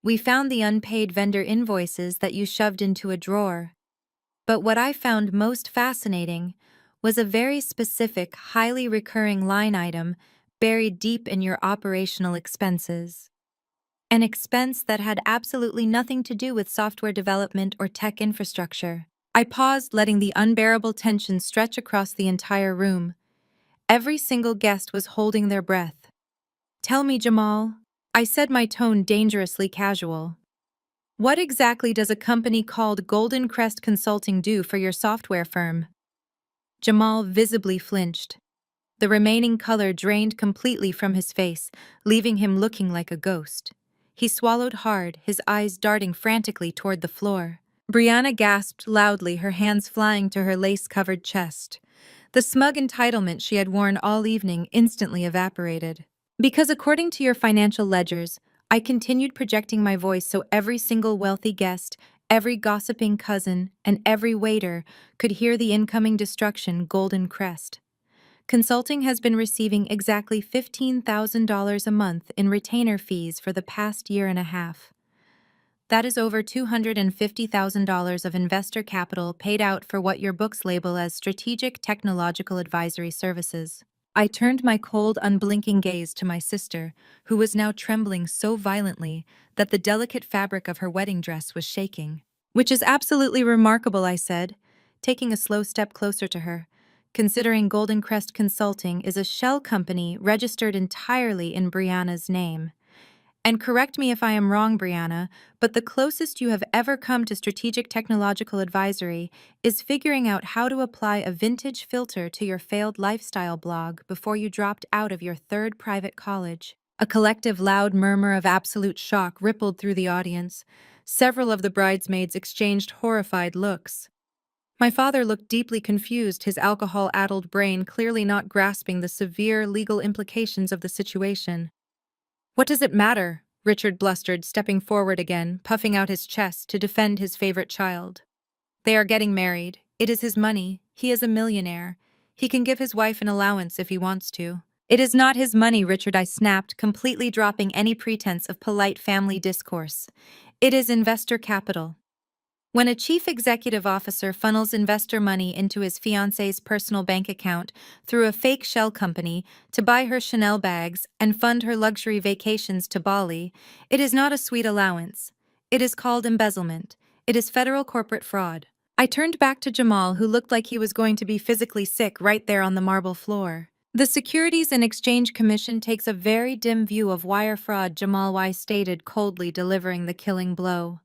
We found the unpaid vendor invoices that you shoved into a drawer. But what I found most fascinating was a very specific, highly recurring line item buried deep in your operational expenses. An expense that had absolutely nothing to do with software development or tech infrastructure. I paused, letting the unbearable tension stretch across the entire room. Every single guest was holding their breath. "Tell me, Jamal," I said, my tone dangerously casual. "What exactly does a company called Golden Crest Consulting do for your software firm?" Jamal visibly flinched. The remaining color drained completely from his face, leaving him looking like a ghost. He swallowed hard, his eyes darting frantically toward the floor. Brianna gasped loudly, her hands flying to her lace-covered chest. The smug entitlement she had worn all evening instantly evaporated. "Because according to your financial ledgers," I continued, projecting my voice so every single wealthy guest, every gossiping cousin, and every waiter could hear the incoming destruction, Golden Crest. Consulting has been receiving exactly $15,000 a month in retainer fees for the past year and a half. That is over $250,000 of investor capital paid out for what your books label as strategic technological advisory services. I turned my cold, unblinking gaze to my sister, who was now trembling so violently that the delicate fabric of her wedding dress was shaking. Which is absolutely remarkable, I said, taking a slow step closer to her, considering Golden Crest Consulting is a shell company registered entirely in Brianna's name. And correct me if I am wrong, Brianna, but the closest you have ever come to strategic technological advisory is figuring out how to apply a vintage filter to your failed lifestyle blog before you dropped out of your third private college. A collective loud murmur of absolute shock rippled through the audience. Several of the bridesmaids exchanged horrified looks. My father looked deeply confused, his alcohol-addled brain clearly not grasping the severe legal implications of the situation. What does it matter? Richard blustered, stepping forward again, puffing out his chest to defend his favorite child. They are getting married. It is his money. He is a millionaire. He can give his wife an allowance if he wants to. It is not his money, Richard, I snapped, completely dropping any pretense of polite family discourse. It is investor capital. When a chief executive officer funnels investor money into his fiancée's personal bank account through a fake shell company to buy her Chanel bags and fund her luxury vacations to Bali, it is not a sweet allowance. It is called embezzlement. It is federal corporate fraud. I turned back to Jamal, who looked like he was going to be physically sick right there on the marble floor. The Securities and Exchange Commission takes a very dim view of wire fraud, Jamal Y stated, coldly delivering the killing blow.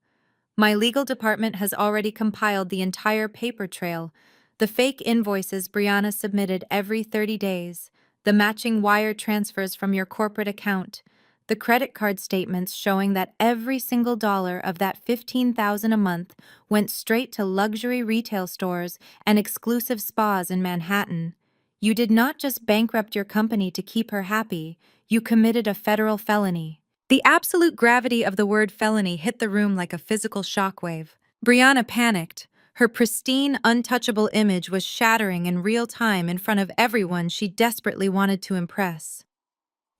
My legal department has already compiled the entire paper trail, the fake invoices Brianna submitted every 30 days, the matching wire transfers from your corporate account, the credit card statements showing that every single dollar of that $15,000 a month went straight to luxury retail stores and exclusive spas in Manhattan. You did not just bankrupt your company to keep her happy, you committed a federal felony. The absolute gravity of the word felony hit the room like a physical shockwave. Brianna panicked. Her pristine, untouchable image was shattering in real time in front of everyone she desperately wanted to impress.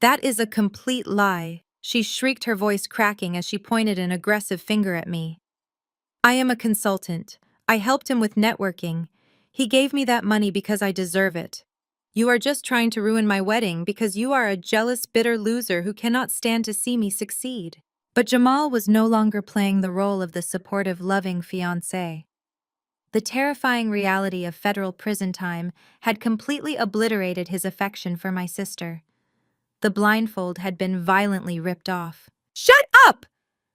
That is a complete lie, she shrieked, her voice cracking as she pointed an aggressive finger at me. I am a consultant. I helped him with networking. He gave me that money because I deserve it. You are just trying to ruin my wedding because you are a jealous, bitter loser who cannot stand to see me succeed. But Jamal was no longer playing the role of the supportive, loving fiancé. The terrifying reality of federal prison time had completely obliterated his affection for my sister. The blindfold had been violently ripped off. "Shut up!"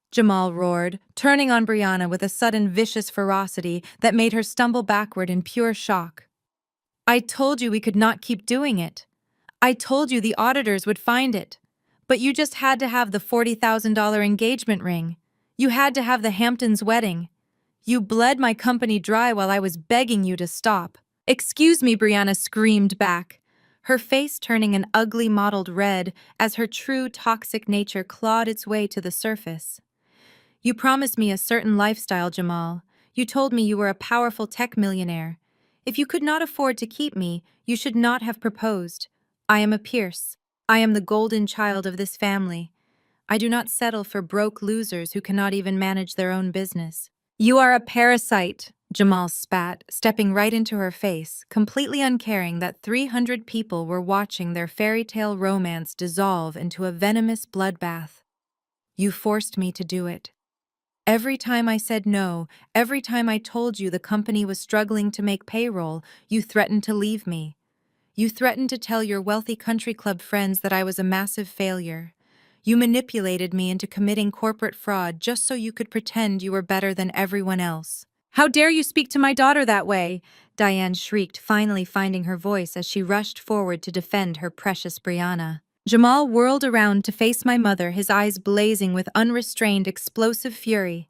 Jamal roared, turning on Brianna with a sudden vicious ferocity that made her stumble backward in pure shock. I told you we could not keep doing it. I told you the auditors would find it. But you just had to have the $40,000 engagement ring. You had to have the Hamptons wedding. You bled my company dry while I was begging you to stop. Excuse me, Brianna screamed back, her face turning an ugly mottled red as her true toxic nature clawed its way to the surface. You promised me a certain lifestyle, Jamal. You told me you were a powerful tech millionaire. If you could not afford to keep me, you should not have proposed. I am a Pierce. I am the golden child of this family. I do not settle for broke losers who cannot even manage their own business. You are a parasite, Jamal spat, stepping right into her face, completely uncaring that 300 people were watching their fairy tale romance dissolve into a venomous bloodbath. You forced me to do it. Every time I said no, every time I told you the company was struggling to make payroll, you threatened to leave me. You threatened to tell your wealthy country club friends that I was a massive failure. You manipulated me into committing corporate fraud just so you could pretend you were better than everyone else. How dare you speak to my daughter that way? Diane shrieked, finally finding her voice as she rushed forward to defend her precious Brianna. Jamal whirled around to face my mother, his eyes blazing with unrestrained, explosive fury.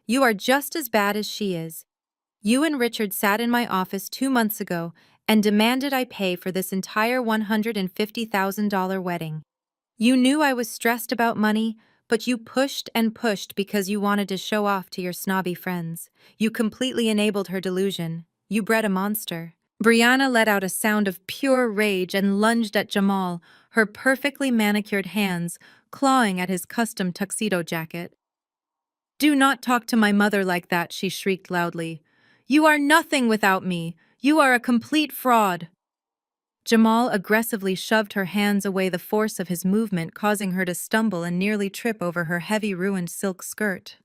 You are just as bad as she is. You and Richard sat in my office 2 months ago and demanded I pay for this entire $150,000 wedding. You knew I was stressed about money, but you pushed and pushed because you wanted to show off to your snobby friends. You completely enabled her delusion. You bred a monster. Brianna let out a sound of pure rage and lunged at Jamal, her perfectly manicured hands clawing at his custom tuxedo jacket. Do not talk to my mother like that, she shrieked loudly. You are nothing without me. You are a complete fraud. Jamal aggressively shoved her hands away, the force of his movement causing her to stumble and nearly trip over her heavy ruined silk skirt.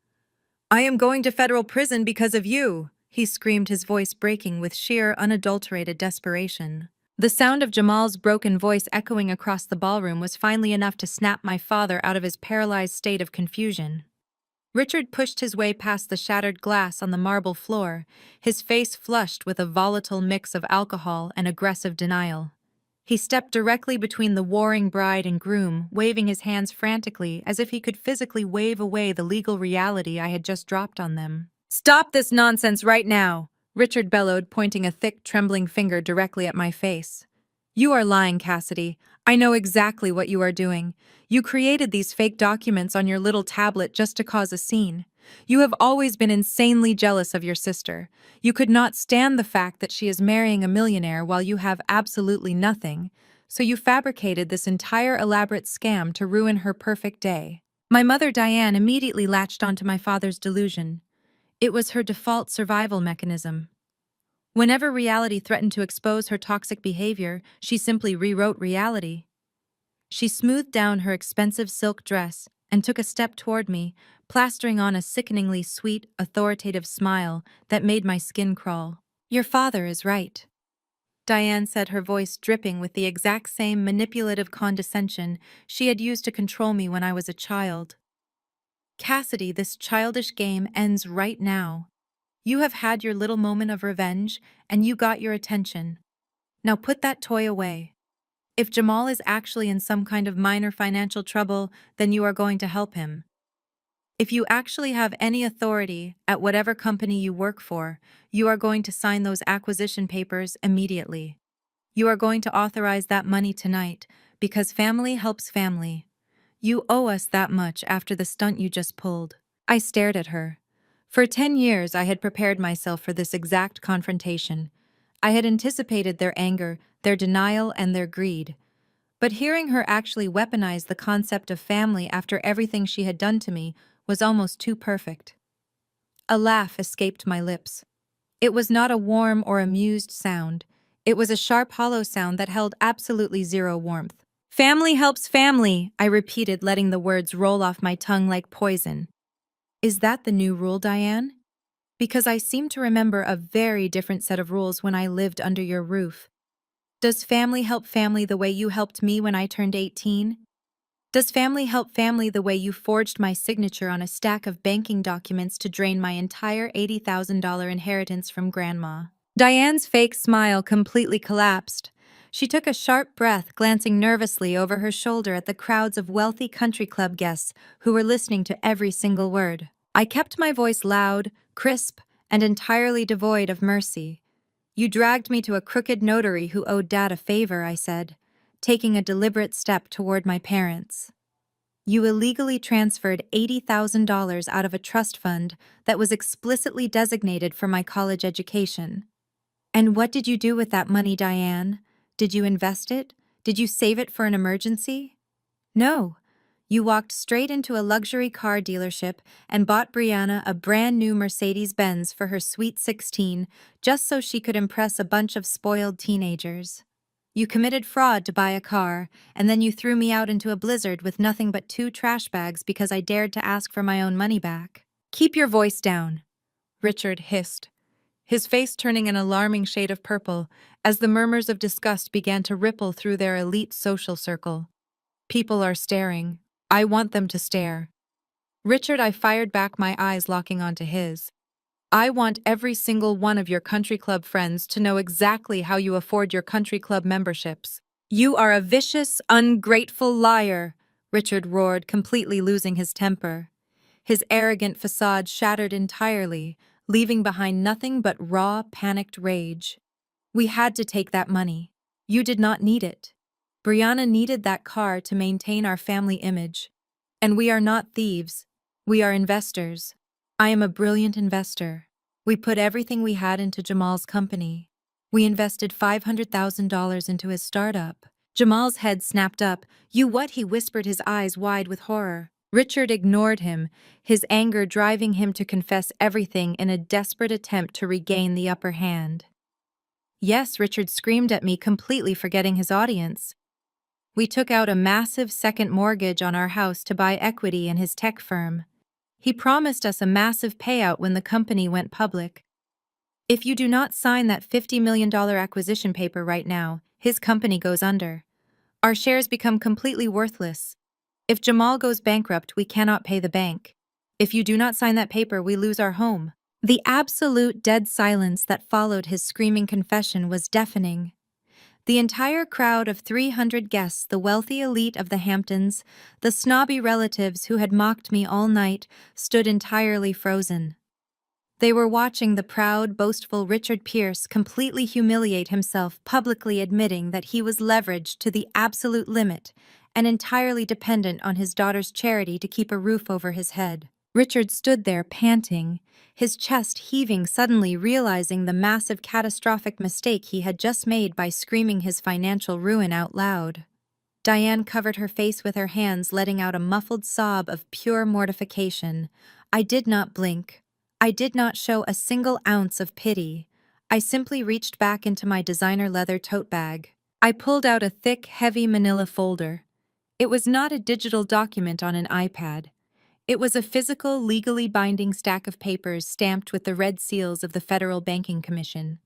I am going to federal prison because of you, he screamed, his voice breaking with sheer, unadulterated desperation. The sound of Jamal's broken voice echoing across the ballroom was finally enough to snap my father out of his paralyzed state of confusion. Richard pushed his way past the shattered glass on the marble floor, his face flushed with a volatile mix of alcohol and aggressive denial. He stepped directly between the warring bride and groom, waving his hands frantically as if he could physically wave away the legal reality I had just dropped on them. Stop this nonsense right now, Richard bellowed, pointing a thick, trembling finger directly at my face. You are lying, Cassidy. I know exactly what you are doing. You created these fake documents on your little tablet just to cause a scene. You have always been insanely jealous of your sister. You could not stand the fact that she is marrying a millionaire while you have absolutely nothing, so you fabricated this entire elaborate scam to ruin her perfect day. My mother, Diane, immediately latched onto my father's delusion. It was her default survival mechanism. Whenever reality threatened to expose her toxic behavior, she simply rewrote reality. She smoothed down her expensive silk dress and took a step toward me, plastering on a sickeningly sweet, authoritative smile that made my skin crawl. Your father is right, Diane said, her voice dripping with the exact same manipulative condescension she had used to control me when I was a child. Cassidy, this childish game ends right now. You have had your little moment of revenge, and you got your attention. Now put that toy away. If Jamal is actually in some kind of minor financial trouble, then you are going to help him. If you actually have any authority at whatever company you work for, you are going to sign those acquisition papers immediately. You are going to authorize that money tonight, because family helps family. You owe us that much after the stunt you just pulled. I stared at her. For 10 years, I had prepared myself for this exact confrontation. I had anticipated their anger, their denial, and their greed. But hearing her actually weaponize the concept of family after everything she had done to me was almost too perfect. A laugh escaped my lips. It was not a warm or amused sound. It was a sharp, hollow sound that held absolutely zero warmth. Family helps family, I repeated, letting the words roll off my tongue like poison. Is that the new rule, Diane? Because I seem to remember a very different set of rules when I lived under your roof. Does family help family the way you helped me when I turned 18? Does family help family the way you forged my signature on a stack of banking documents to drain my entire $80,000 inheritance from Grandma? Diane's fake smile completely collapsed. She took a sharp breath, glancing nervously over her shoulder at the crowds of wealthy country club guests who were listening to every single word. I kept my voice loud, crisp, and entirely devoid of mercy. You dragged me to a crooked notary who owed Dad a favor, I said, taking a deliberate step toward my parents. You illegally transferred $80,000 out of a trust fund that was explicitly designated for my college education. And what did you do with that money, Diane? Did you invest it? Did you save it for an emergency? No. You walked straight into a luxury car dealership and bought Brianna a brand new Mercedes-Benz for her sweet 16, just so she could impress a bunch of spoiled teenagers. You committed fraud to buy a car, and then you threw me out into a blizzard with nothing but 2 trash bags because I dared to ask for my own money back. Keep your voice down, Richard hissed, his face turning an alarming shade of purple as the murmurs of disgust began to ripple through their elite social circle. People are staring. I want them to stare. Richard, I fired back, my eyes locking onto his. I want every single one of your country club friends to know exactly how you afford your country club memberships. You are a vicious, ungrateful liar, Richard roared, completely losing his temper. His arrogant facade shattered entirely, leaving behind nothing but raw, panicked rage. We had to take that money. You did not need it. Brianna needed that car to maintain our family image. And we are not thieves. We are investors. I am a brilliant investor. We put everything we had into Jamal's company. We invested $500,000 into his startup. Jamal's head snapped up. You what? He whispered, his eyes wide with horror. Richard ignored him, his anger driving him to confess everything in a desperate attempt to regain the upper hand. Yes, Richard screamed at me, completely forgetting his audience. We took out a massive second mortgage on our house to buy equity in his tech firm. He promised us a massive payout when the company went public. If you do not sign that $50 million acquisition paper right now, his company goes under. Our shares become completely worthless. If Jamal goes bankrupt, we cannot pay the bank. If you do not sign that paper, we lose our home. The absolute dead silence that followed his screaming confession was deafening. The entire crowd of 300 guests, the wealthy elite of the Hamptons, the snobby relatives who had mocked me all night, stood entirely frozen. They were watching the proud, boastful Richard Pierce completely humiliate himself, publicly admitting that he was leveraged to the absolute limit and entirely dependent on his daughter's charity to keep a roof over his head. Richard stood there panting, his chest heaving, suddenly realizing the massive catastrophic mistake he had just made by screaming his financial ruin out loud. Diane covered her face with her hands, letting out a muffled sob of pure mortification. I did not blink. I did not show a single ounce of pity. I simply reached back into my designer leather tote bag. I pulled out a thick, heavy manila folder. It was not a digital document on an iPad. It was a physical, legally binding stack of papers stamped with the red seals of the Federal Banking Commission.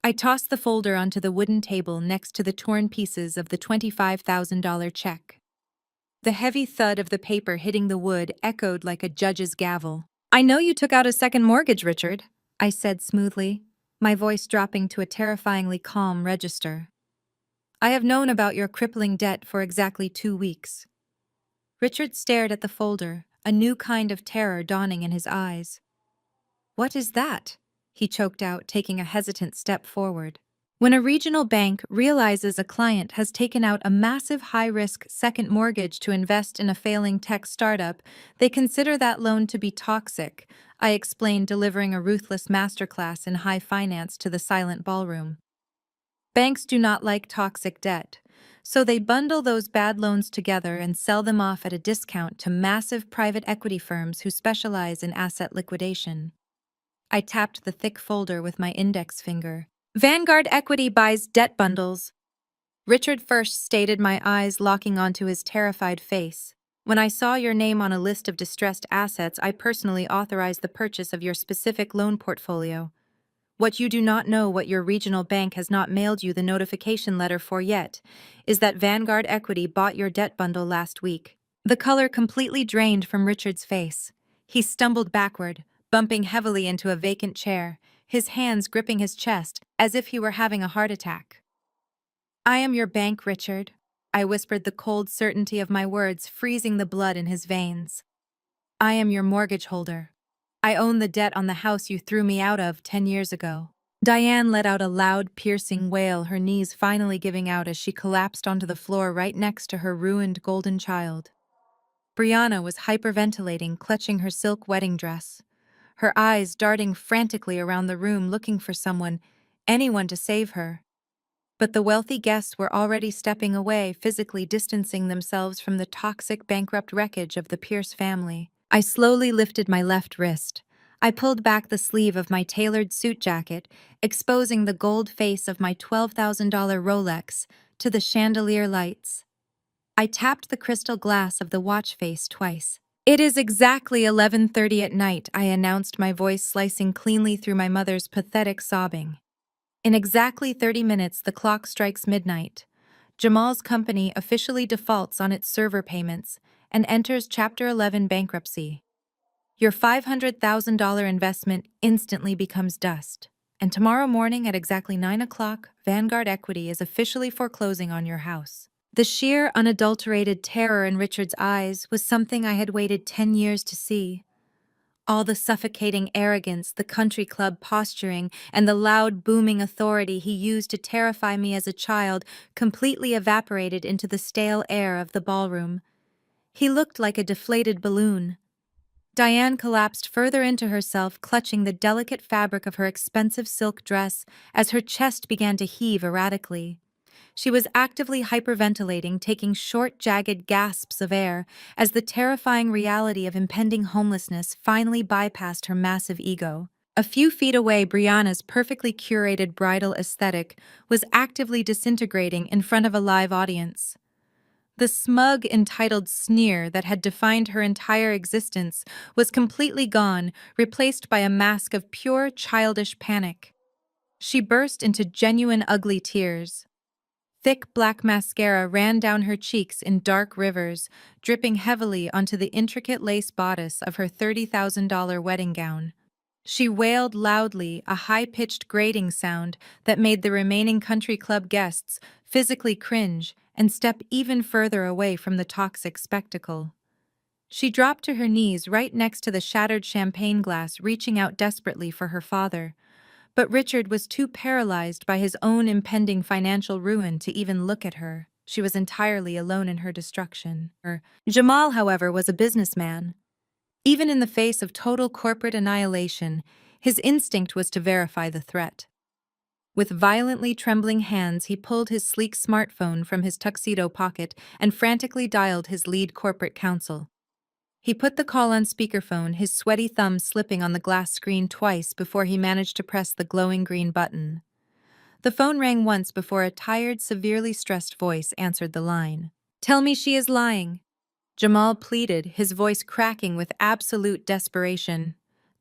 I tossed the folder onto the wooden table next to the torn pieces of the $25,000 check. The heavy thud of the paper hitting the wood echoed like a judge's gavel. I know you took out a second mortgage, Richard, I said smoothly, my voice dropping to a terrifyingly calm register. I have known about your crippling debt for exactly 2 weeks. Richard stared at the folder, a new kind of terror dawning in his eyes. What is that? He choked out, taking a hesitant step forward. When a regional bank realizes a client has taken out a massive high-risk second mortgage to invest in a failing tech startup, they consider that loan to be toxic, I explained, delivering a ruthless masterclass in high finance to the silent ballroom. Banks do not like toxic debt, so they bundle those bad loans together and sell them off at a discount to massive private equity firms who specialize in asset liquidation. I tapped the thick folder with my index finger. Vanguard Equity buys debt bundles. Richard first stated, my eyes locking onto his terrified face. When I saw your name on a list of distressed assets, I personally authorized the purchase of your specific loan portfolio. What you do not know, what your regional bank has not mailed you the notification letter for yet, is that Vanguard Equity bought your debt bundle last week. The color completely drained from Richard's face. He stumbled backward, bumping heavily into a vacant chair, his hands gripping his chest as if he were having a heart attack. I am your bank, Richard, I whispered, the cold certainty of my words freezing the blood in his veins. I am your mortgage holder. I own the debt on the house you threw me out of 10 years ago. Diane let out a loud, piercing wail, her knees finally giving out as she collapsed onto the floor right next to her ruined golden child. Brianna was hyperventilating, clutching her silk wedding dress, her eyes darting frantically around the room looking for someone, anyone to save her. But the wealthy guests were already stepping away, physically distancing themselves from the toxic, bankrupt wreckage of the Pierce family. I slowly lifted my left wrist. I pulled back the sleeve of my tailored suit jacket, exposing the gold face of my $12,000 Rolex to the chandelier lights. I tapped the crystal glass of the watch face twice. It is exactly 11:30 at night, I announced, my voice slicing cleanly through my mother's pathetic sobbing. In exactly 30 minutes, the clock strikes midnight. Jamal's company officially defaults on its server payments and enters Chapter 11 bankruptcy. Your $500,000 investment instantly becomes dust. And tomorrow morning at exactly 9 o'clock, Vanguard Equity is officially foreclosing on your house. The sheer, unadulterated terror in Richard's eyes was something I had waited 10 years to see. All the suffocating arrogance, the country club posturing, and the loud, booming authority he used to terrify me as a child completely evaporated into the stale air of the ballroom. He looked like a deflated balloon. Diane collapsed further into herself, clutching the delicate fabric of her expensive silk dress as her chest began to heave erratically. She was actively hyperventilating, taking short, jagged gasps of air as the terrifying reality of impending homelessness finally bypassed her massive ego. A few feet away, Brianna's perfectly curated bridal aesthetic was actively disintegrating in front of a live audience. The smug, entitled sneer that had defined her entire existence was completely gone, replaced by a mask of pure, childish panic. She burst into genuine ugly tears. Thick black mascara ran down her cheeks in dark rivers, dripping heavily onto the intricate lace bodice of her $30,000 wedding gown. She wailed loudly, a high-pitched grating sound that made the remaining country club guests physically cringe and step even further away from the toxic spectacle. She dropped to her knees right next to the shattered champagne glass, reaching out desperately for her father. But Richard was too paralyzed by his own impending financial ruin to even look at her. She was entirely alone in her destruction. Jamal, however, was a businessman. Even in the face of total corporate annihilation, his instinct was to verify the threat. With violently trembling hands, he pulled his sleek smartphone from his tuxedo pocket and frantically dialed his lead corporate counsel. He put the call on speakerphone, his sweaty thumb slipping on the glass screen twice before he managed to press the glowing green button. The phone rang once before a tired, severely stressed voice answered the line. "Tell me she is lying," Jamal pleaded, his voice cracking with absolute desperation.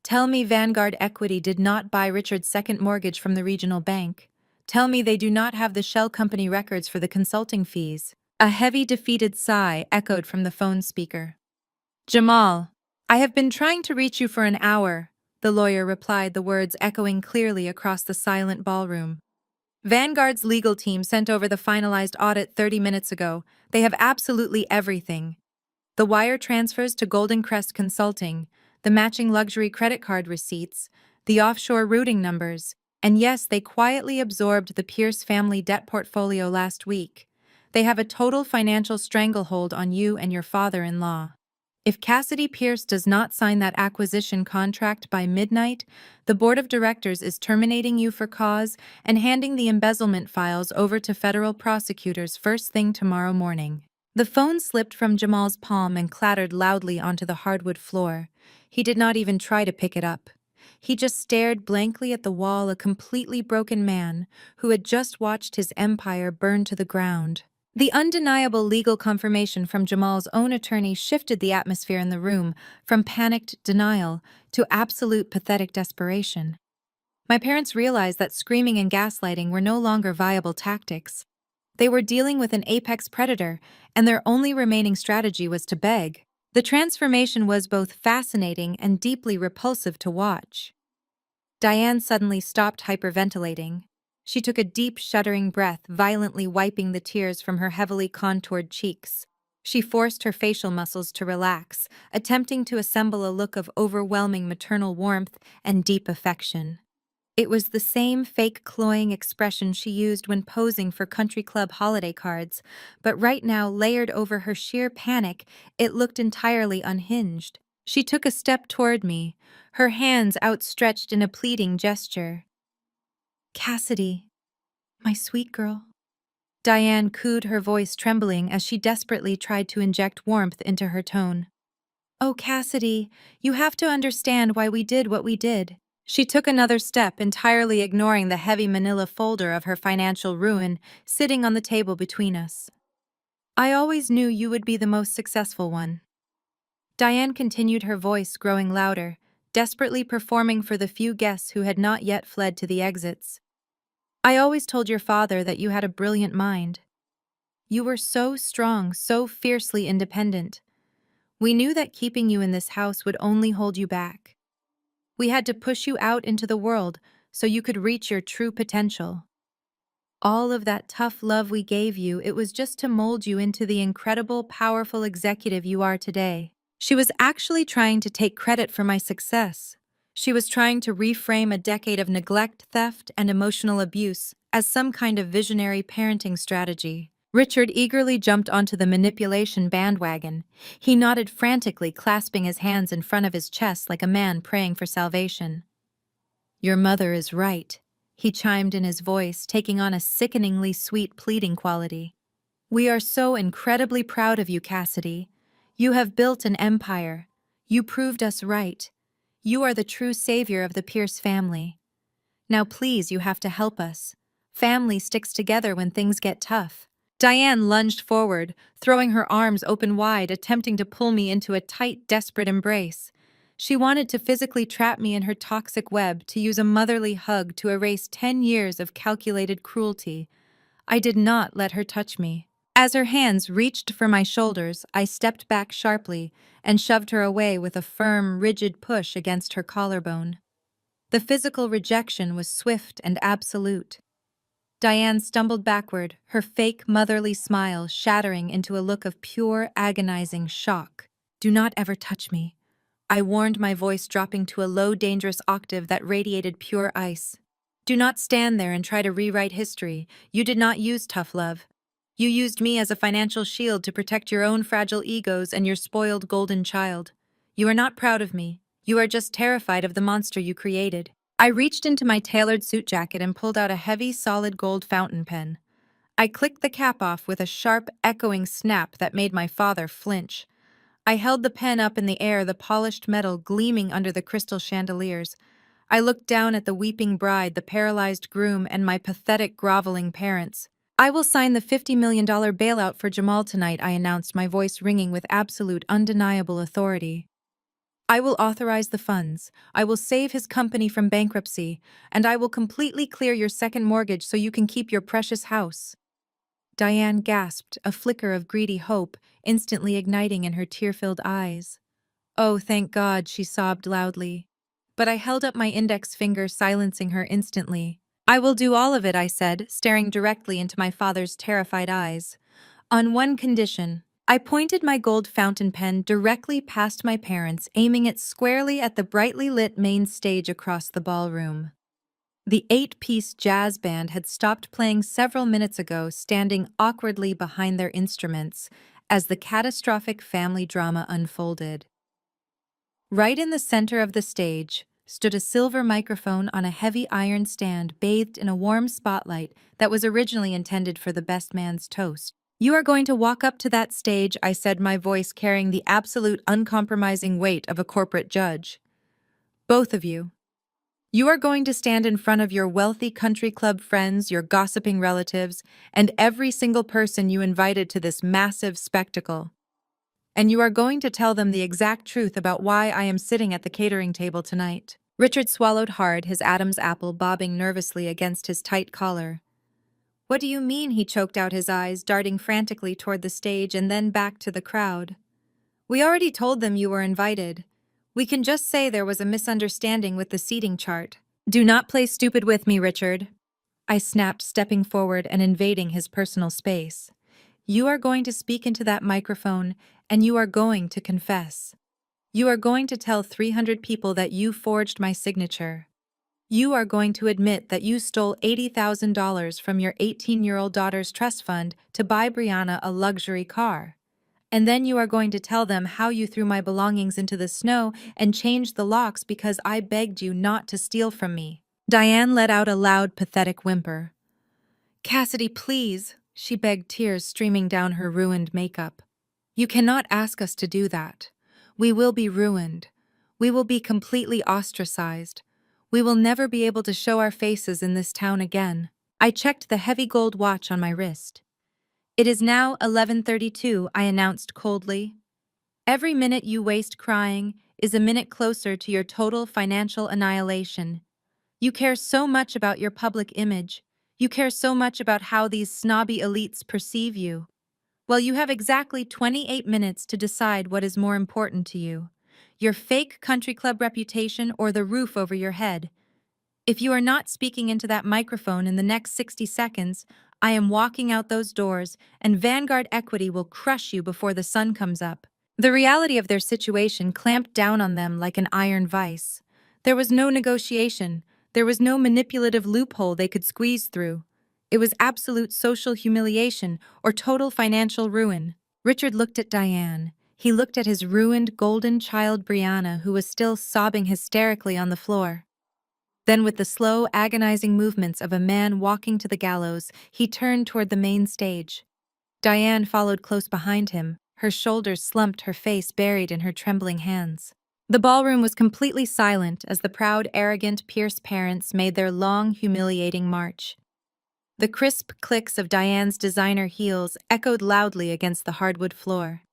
"Tell me Vanguard Equity did not buy Richard's second mortgage from the regional bank. Tell me they do not have the shell company records for the consulting fees." A heavy, defeated sigh echoed from the phone speaker. "Jamal, I have been trying to reach you for an hour," the lawyer replied, the words echoing clearly across the silent ballroom. "Vanguard's legal team sent over the finalized audit 30 minutes ago. They have absolutely everything. The wire transfers to Golden Crest Consulting, the matching luxury credit card receipts, the offshore routing numbers, and yes, they quietly absorbed the Pierce family debt portfolio last week. They have a total financial stranglehold on you and your father-in-law. If Cassidy Pierce does not sign that acquisition contract by midnight, the board of directors is terminating you for cause and handing the embezzlement files over to federal prosecutors first thing tomorrow morning." The phone slipped from Jamal's palm and clattered loudly onto the hardwood floor. He did not even try to pick it up. He just stared blankly at the wall, a completely broken man who had just watched his empire burn to the ground. The undeniable legal confirmation from Jamal's own attorney shifted the atmosphere in the room from panicked denial to absolute pathetic desperation. My parents realized that screaming and gaslighting were no longer viable tactics. They were dealing with an apex predator, and their only remaining strategy was to beg. The transformation was both fascinating and deeply repulsive to watch. Diane suddenly stopped hyperventilating. She took a deep, shuddering breath, violently wiping the tears from her heavily contoured cheeks. She forced her facial muscles to relax, attempting to assemble a look of overwhelming maternal warmth and deep affection. It was the same fake cloying expression she used when posing for country club holiday cards, but right now, layered over her sheer panic, it looked entirely unhinged. She took a step toward me, her hands outstretched in a pleading gesture. "Cassidy, my sweet girl." Diane cooed, her voice trembling as she desperately tried to inject warmth into her tone. "Oh, Cassidy, you have to understand why we did what we did." She took another step, entirely ignoring the heavy manila folder of her financial ruin sitting on the table between us. "I always knew you would be the most successful one." Diane continued, her voice growing louder, desperately performing for the few guests who had not yet fled to the exits. "I always told your father that you had a brilliant mind. You were so strong, so fiercely independent. We knew that keeping you in this house would only hold you back. We had to push you out into the world so you could reach your true potential. All of that tough love we gave you, it was just to mold you into the incredible, powerful executive you are today." She was actually trying to take credit for my success. She was trying to reframe a decade of neglect, theft, and emotional abuse as some kind of visionary parenting strategy. Richard eagerly jumped onto the manipulation bandwagon. He nodded frantically, clasping his hands in front of his chest like a man praying for salvation. "Your mother is right. he chimed in, his voice taking on a sickeningly sweet pleading quality. "We are so incredibly proud of you, Cassidy. You have built an empire. You proved us right. You are the true savior of the Pierce family. Now please, you have to help us. Family sticks together when things get tough." Diane lunged forward, throwing her arms open wide, attempting to pull me into a tight, desperate embrace. She wanted to physically trap me in her toxic web, to use a motherly hug to erase 10 years of calculated cruelty. I did not let her touch me. As her hands reached for my shoulders, I stepped back sharply and shoved her away with a firm, rigid push against her collarbone. The physical rejection was swift and absolute. Diane stumbled backward, her fake motherly smile shattering into a look of pure, agonizing shock. "Do not ever touch me," I warned, my voice dropping to a low, dangerous octave that radiated pure ice. "Do not stand there and try to rewrite history. You did not use tough love. You used me as a financial shield to protect your own fragile egos and your spoiled golden child. You are not proud of me. You are just terrified of the monster you created." I reached into my tailored suit jacket and pulled out a heavy, solid gold fountain pen. I clicked the cap off with a sharp, echoing snap that made my father flinch. I held the pen up in the air, the polished metal gleaming under the crystal chandeliers. I looked down at the weeping bride, the paralyzed groom, and my pathetic, groveling parents. "I will sign the $50 million bailout for Jamal tonight," I announced, my voice ringing with absolute, undeniable authority. "I will authorize the funds, I will save his company from bankruptcy, and I will completely clear your second mortgage so you can keep your precious house." Diane gasped, a flicker of greedy hope instantly igniting in her tear-filled eyes. "Oh, thank God," she sobbed loudly. But I held up my index finger, silencing her instantly. "I will do all of it," I said, staring directly into my father's terrified eyes. "On one condition." I pointed my gold fountain pen directly past my parents, aiming it squarely at the brightly lit main stage across the ballroom. The 8-piece jazz band had stopped playing several minutes ago, standing awkwardly behind their instruments as the catastrophic family drama unfolded. Right in the center of the stage stood a silver microphone on a heavy iron stand, bathed in a warm spotlight that was originally intended for the best man's toast. "You are going to walk up to that stage," I said, my voice carrying the absolute, uncompromising weight of a corporate judge. "Both of you. You are going to stand in front of your wealthy country club friends, your gossiping relatives, and every single person you invited to this massive spectacle. And you are going to tell them the exact truth about why I am sitting at the catering table tonight." Richard swallowed hard, his Adam's apple bobbing nervously against his tight collar. "What do you mean?" He choked out, his eyes darting frantically toward the stage and then back to the crowd. "We already told them you were invited. We can just say there was a misunderstanding with the seating chart." "Do not play stupid with me, Richard," I snapped, stepping forward and invading his personal space. "You are going to speak into that microphone, and you are going to confess. You are going to tell 300 people that you forged my signature. You are going to admit that you stole $80,000 from your 18-year-old daughter's trust fund to buy Brianna a luxury car. And then you are going to tell them how you threw my belongings into the snow and changed the locks because I begged you not to steal from me." Diane let out a loud, pathetic whimper. "Cassidy, please," she begged, tears streaming down her ruined makeup. "You cannot ask us to do that. We will be ruined. We will be completely ostracized. We will never be able to show our faces in this town again." I checked the heavy gold watch on my wrist. "It is now 11:32, I announced coldly. "Every minute you waste crying is a minute closer to your total financial annihilation. You care so much about your public image. You care so much about how these snobby elites perceive you. Well, you have exactly 28 minutes to decide what is more important to you: your fake country club reputation or the roof over your head. If you are not speaking into that microphone in the next 60 seconds, I am walking out those doors, and Vanguard Equity will crush you before the sun comes up." The reality of their situation clamped down on them like an iron vice. There was no negotiation. There was no manipulative loophole they could squeeze through. It was absolute social humiliation or total financial ruin. Richard looked at Diane. He looked at his ruined golden child Brianna, who was still sobbing hysterically on the floor. Then, with the slow, agonizing movements of a man walking to the gallows, he turned toward the main stage. Diane followed close behind him, her shoulders slumped, her face buried in her trembling hands. The ballroom was completely silent as the proud, arrogant Pierce parents made their long, humiliating march. The crisp clicks of Diane's designer heels echoed loudly against the hardwood floor.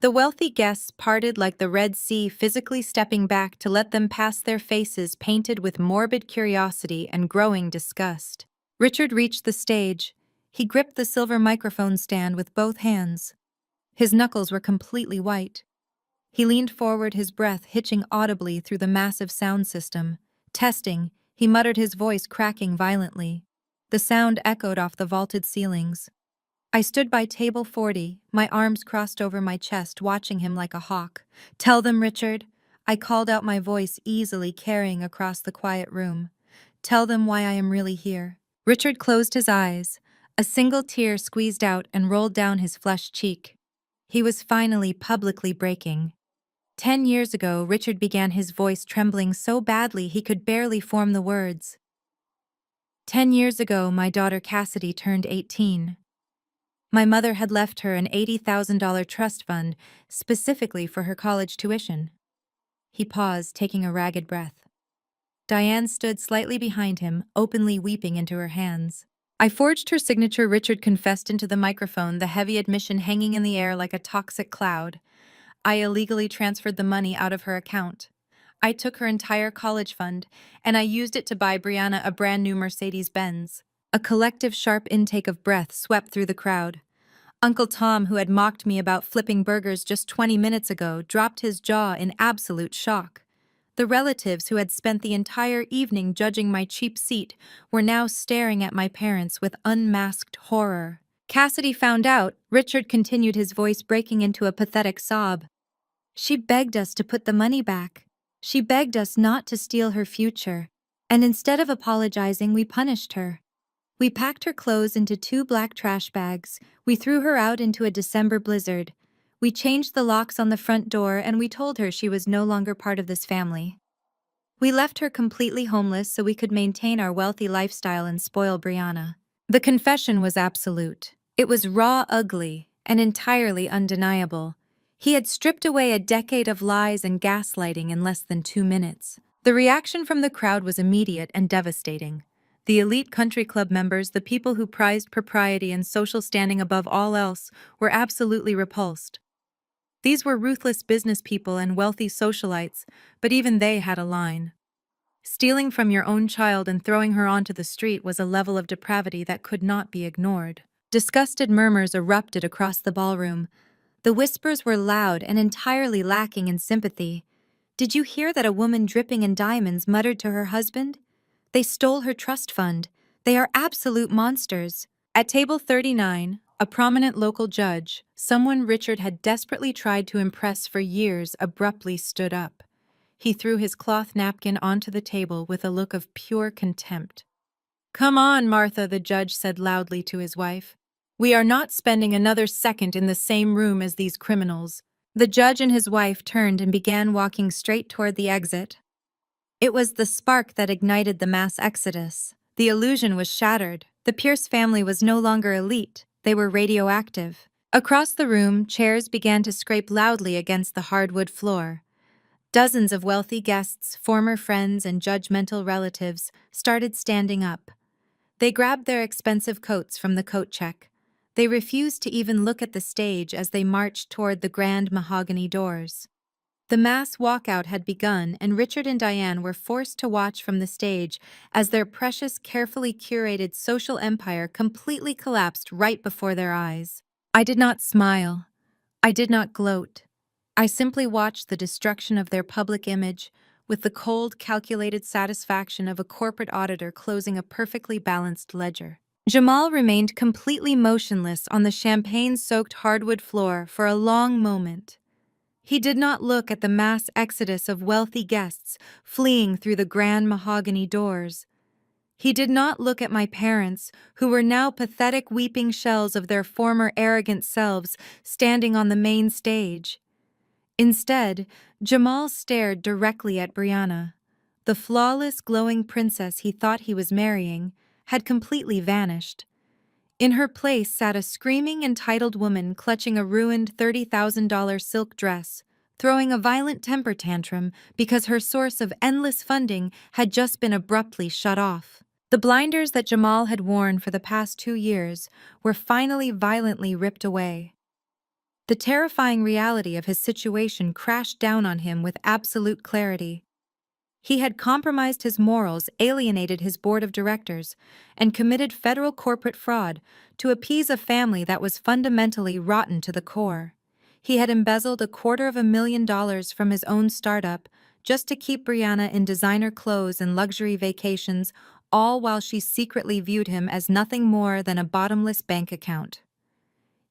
The wealthy guests parted like the Red Sea, physically stepping back to let them pass, their faces painted with morbid curiosity and growing disgust. Richard reached the stage. He gripped the silver microphone stand with both hands. His knuckles were completely white. He leaned forward, his breath hitching audibly through the massive sound system. Testing, he muttered, his voice cracking violently. The sound echoed off the vaulted ceilings. I stood by table 40, my arms crossed over my chest, watching him like a hawk. "Tell them, Richard," I called out, my voice easily carrying across the quiet room. "Tell them why I am really here." Richard closed his eyes. A single tear squeezed out and rolled down his flushed cheek. He was finally publicly breaking. 10 years ago, Richard began, his voice trembling so badly he could barely form the words. 10 years ago, my daughter Cassidy turned 18. My mother had left her an $80,000 trust fund specifically for her college tuition. He paused, taking a ragged breath. Diane stood slightly behind him, openly weeping into her hands. "I forged her signature," Richard confessed into the microphone, the heavy admission hanging in the air like a toxic cloud. "I illegally transferred the money out of her account. I took her entire college fund, and I used it to buy Brianna a brand new Mercedes-Benz." A collective sharp intake of breath swept through the crowd. Uncle Tom, who had mocked me about flipping burgers just 20 minutes ago, dropped his jaw in absolute shock. The relatives who had spent the entire evening judging my cheap seat were now staring at my parents with unmasked horror. "Cassidy found out," Richard continued, his voice breaking into a pathetic sob. "She begged us to put the money back. She begged us not to steal her future. And instead of apologizing, we punished her. We packed her clothes into 2 black trash bags. We threw her out into a December blizzard. We changed the locks on the front door, and we told her she was no longer part of this family. We left her completely homeless so we could maintain our wealthy lifestyle and spoil Brianna." The confession was absolute. It was raw, ugly, and entirely undeniable. He had stripped away a decade of lies and gaslighting in less than 2 minutes. The reaction from the crowd was immediate and devastating. The elite country club members, the people who prized propriety and social standing above all else, were absolutely repulsed. These were ruthless business people and wealthy socialites, but even they had a line. Stealing from your own child and throwing her onto the street was a level of depravity that could not be ignored. Disgusted murmurs erupted across the ballroom. The whispers were loud and entirely lacking in sympathy. "Did you hear that a woman dripping in diamonds muttered to her husband? They stole her trust fund. They are absolute monsters." At table 39, a prominent local judge, someone Richard had desperately tried to impress for years, abruptly stood up. He threw his cloth napkin onto the table with a look of pure contempt. "Come on, Martha," the judge said loudly to his wife. "We are not spending another second in the same room as these criminals." The judge and his wife turned and began walking straight toward the exit. It was the spark that ignited the mass exodus. The illusion was shattered. The Pierce family was no longer elite. They were radioactive. Across the room, chairs began to scrape loudly against the hardwood floor. Dozens of wealthy guests, former friends, and judgmental relatives started standing up. They grabbed their expensive coats from the coat check. They refused to even look at the stage as they marched toward the grand mahogany doors. The mass walkout had begun, and Richard and Diane were forced to watch from the stage as their precious, carefully curated social empire completely collapsed right before their eyes. I did not smile. I did not gloat. I simply watched the destruction of their public image with the cold, calculated satisfaction of a corporate auditor closing a perfectly balanced ledger. Jamal remained completely motionless on the champagne-soaked hardwood floor for a long moment. He did not look at the mass exodus of wealthy guests fleeing through the grand mahogany doors. He did not look at my parents, who were now pathetic weeping shells of their former arrogant selves standing on the main stage. Instead, Jamal stared directly at Brianna. The flawless, glowing princess he thought he was marrying had completely vanished. In her place sat a screaming, entitled woman clutching a ruined $30,000 silk dress, throwing a violent temper tantrum because her source of endless funding had just been abruptly shut off. The blinders that Jamal had worn for the past 2 years were finally violently ripped away. The terrifying reality of his situation crashed down on him with absolute clarity. He had compromised his morals, alienated his board of directors, and committed federal corporate fraud to appease a family that was fundamentally rotten to the core. He had embezzled $250,000 from his own startup just to keep Brianna in designer clothes and luxury vacations, all while she secretly viewed him as nothing more than a bottomless bank account.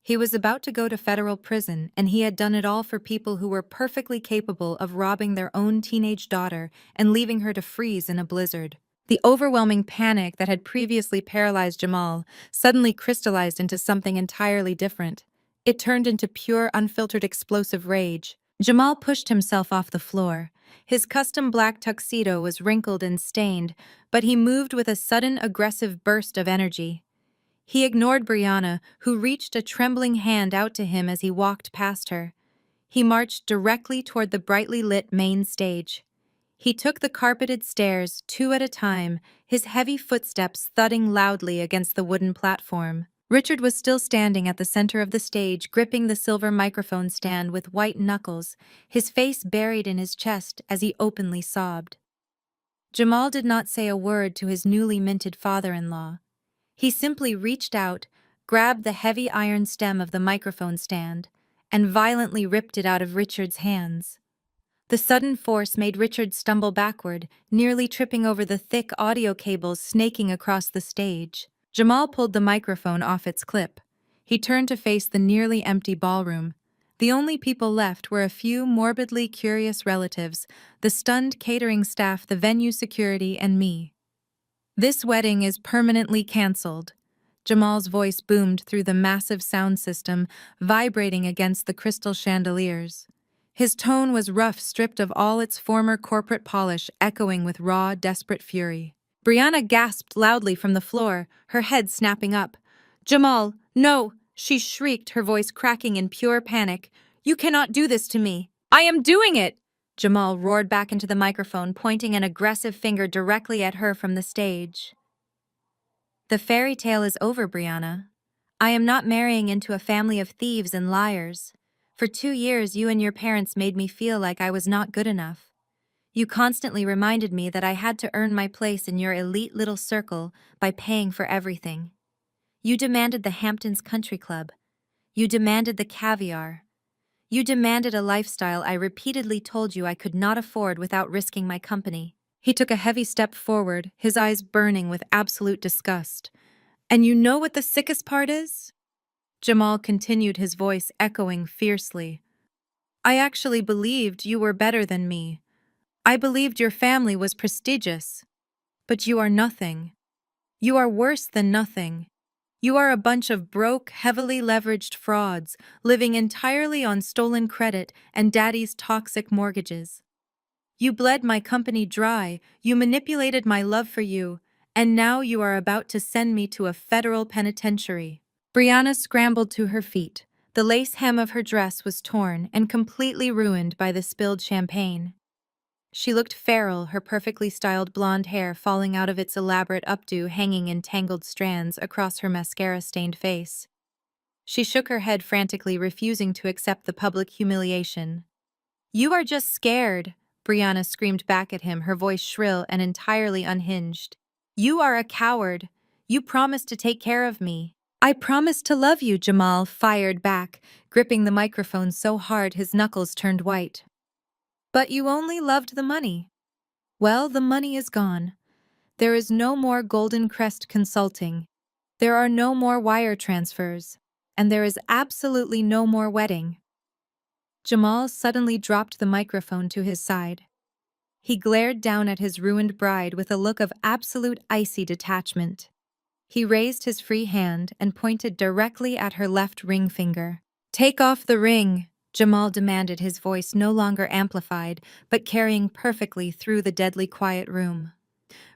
He was about to go to federal prison, and he had done it all for people who were perfectly capable of robbing their own teenage daughter and leaving her to freeze in a blizzard. The overwhelming panic that had previously paralyzed Jamal suddenly crystallized into something entirely different. It turned into pure, unfiltered, explosive rage. Jamal pushed himself off the floor. His custom black tuxedo was wrinkled and stained, but he moved with a sudden, aggressive burst of energy. He ignored Brianna, who reached a trembling hand out to him as he walked past her. He marched directly toward the brightly lit main stage. He took the carpeted stairs, 2 at a time, his heavy footsteps thudding loudly against the wooden platform. Richard was still standing at the center of the stage, gripping the silver microphone stand with white knuckles, his face buried in his chest as he openly sobbed. Jamal did not say a word to his newly minted father-in-law. He simply reached out, grabbed the heavy iron stem of the microphone stand, and violently ripped it out of Richard's hands. The sudden force made Richard stumble backward, nearly tripping over the thick audio cables snaking across the stage. Jamal pulled the microphone off its clip. He turned to face the nearly empty ballroom. The only people left were a few morbidly curious relatives, the stunned catering staff, the venue security, and me. "This wedding is permanently cancelled." Jamal's voice boomed through the massive sound system, vibrating against the crystal chandeliers. His tone was rough, stripped of all its former corporate polish, echoing with raw, desperate fury. Brianna gasped loudly from the floor, her head snapping up. "Jamal, no!" she shrieked, her voice cracking in pure panic. "You cannot do this to me." "I am doing it!" Jamal roared back into the microphone, pointing an aggressive finger directly at her from the stage. "The fairy tale is over, Brianna. I am not marrying into a family of thieves and liars. For 2 years, you and your parents made me feel like I was not good enough. You constantly reminded me that I had to earn my place in your elite little circle by paying for everything. You demanded the Hamptons Country Club. You demanded the caviar. You demanded a lifestyle I repeatedly told you I could not afford without risking my company." He took a heavy step forward, his eyes burning with absolute disgust. "And you know what the sickest part is?" Jamal continued, his voice echoing fiercely. "I actually believed you were better than me. I believed your family was prestigious. But you are nothing. You are worse than nothing. You are a bunch of broke, heavily leveraged frauds, living entirely on stolen credit and daddy's toxic mortgages. You bled my company dry, you manipulated my love for you, and now you are about to send me to a federal penitentiary." Brianna scrambled to her feet. The lace hem of her dress was torn and completely ruined by the spilled champagne. She looked feral, her perfectly styled blonde hair falling out of its elaborate updo hanging in tangled strands across her mascara-stained face. She shook her head frantically, refusing to accept the public humiliation. "You are just scared," Brianna screamed back at him, her voice shrill and entirely unhinged. "You are a coward. You promised to take care of me." "I promised to love you," Jamal fired back, gripping the microphone so hard his knuckles turned white. "But you only loved the money." "Well, the money is gone. There is no more Golden Crest Consulting. There are no more wire transfers. And there is absolutely no more wedding." Jamal suddenly dropped the microphone to his side. He glared down at his ruined bride with a look of absolute icy detachment. He raised his free hand and pointed directly at her left ring finger. "Take off the ring," Jamal demanded, his voice no longer amplified, but carrying perfectly through the deadly quiet room.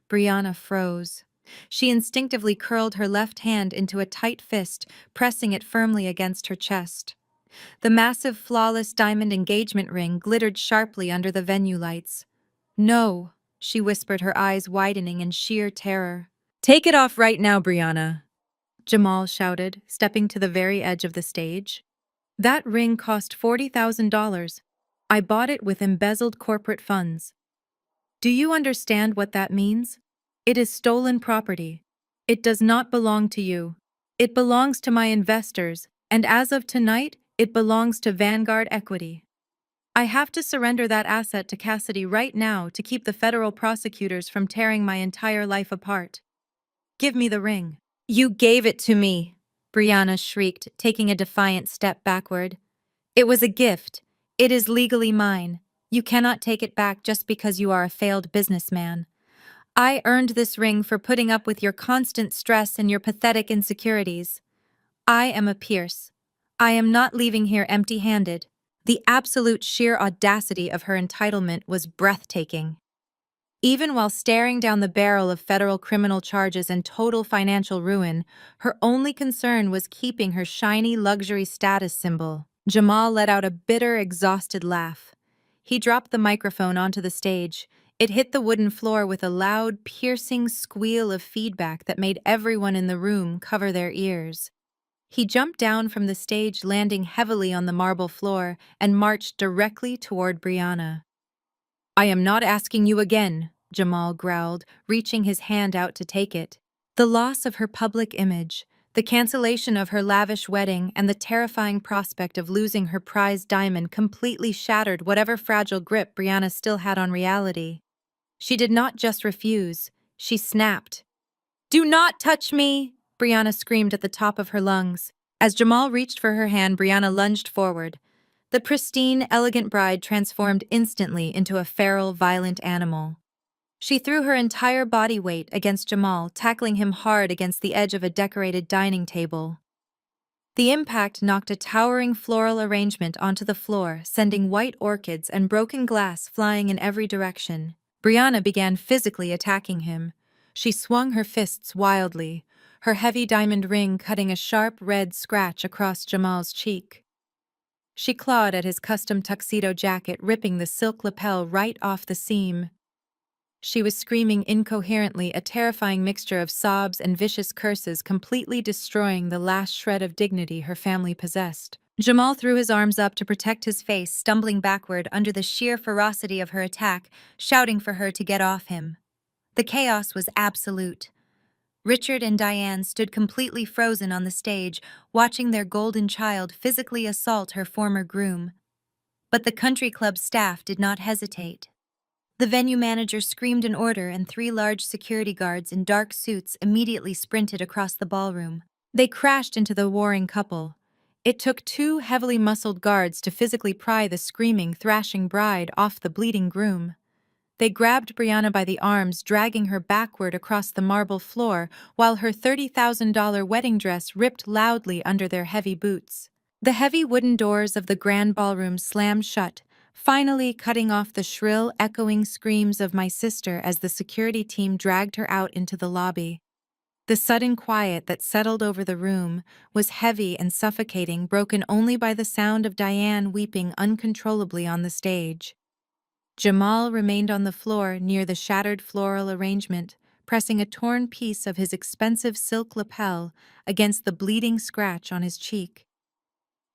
Brianna froze. She instinctively curled her left hand into a tight fist, pressing it firmly against her chest. The massive, flawless diamond engagement ring glittered sharply under the venue lights. "No," she whispered, her eyes widening in sheer terror. "Take it off right now, Brianna," Jamal shouted, stepping to the very edge of the stage. "That ring cost $40,000. I bought it with embezzled corporate funds. Do you understand what that means? It is stolen property. It does not belong to you. It belongs to my investors, and as of tonight, it belongs to Vanguard Equity. I have to surrender that asset to Cassidy right now to keep the federal prosecutors from tearing my entire life apart. Give me the ring." "You gave it to me," Brianna shrieked, taking a defiant step backward. "It was a gift. It is legally mine. You cannot take it back just because you are a failed businessman. I earned this ring for putting up with your constant stress and your pathetic insecurities. I am a Pierce. I am not leaving here empty-handed." The absolute sheer audacity of her entitlement was breathtaking. Even while staring down the barrel of federal criminal charges and total financial ruin, her only concern was keeping her shiny luxury status symbol. Jamal let out a bitter, exhausted laugh. He dropped the microphone onto the stage. It hit the wooden floor with a loud, piercing squeal of feedback that made everyone in the room cover their ears. He jumped down from the stage, landing heavily on the marble floor, and marched directly toward Brianna. "I am not asking you again," Jamal growled, reaching his hand out to take it. The loss of her public image, the cancellation of her lavish wedding, and the terrifying prospect of losing her prized diamond completely shattered whatever fragile grip Brianna still had on reality. She did not just refuse, she snapped. "Do not touch me!" Brianna screamed at the top of her lungs. As Jamal reached for her hand, Brianna lunged forward. The pristine, elegant bride transformed instantly into a feral, violent animal. She threw her entire body weight against Jamal, tackling him hard against the edge of a decorated dining table. The impact knocked a towering floral arrangement onto the floor, sending white orchids and broken glass flying in every direction. Brianna began physically attacking him. She swung her fists wildly, her heavy diamond ring cutting a sharp red scratch across Jamal's cheek. She clawed at his custom tuxedo jacket, ripping the silk lapel right off the seam. She was screaming incoherently, a terrifying mixture of sobs and vicious curses, completely destroying the last shred of dignity her family possessed. Jamal threw his arms up to protect his face, stumbling backward under the sheer ferocity of her attack, shouting for her to get off him. The chaos was absolute. Richard and Diane stood completely frozen on the stage, watching their golden child physically assault her former groom. But the country club staff did not hesitate. The venue manager screamed an order, and 3 large security guards in dark suits immediately sprinted across the ballroom. They crashed into the warring couple. It took 2 heavily muscled guards to physically pry the screaming, thrashing bride off the bleeding groom. They grabbed Brianna by the arms, dragging her backward across the marble floor, while her $30,000 wedding dress ripped loudly under their heavy boots. The heavy wooden doors of the grand ballroom slammed shut, finally cutting off the shrill, echoing screams of my sister as the security team dragged her out into the lobby. The sudden quiet that settled over the room was heavy and suffocating, broken only by the sound of Diane weeping uncontrollably on the stage. Jamal remained on the floor near the shattered floral arrangement, pressing a torn piece of his expensive silk lapel against the bleeding scratch on his cheek.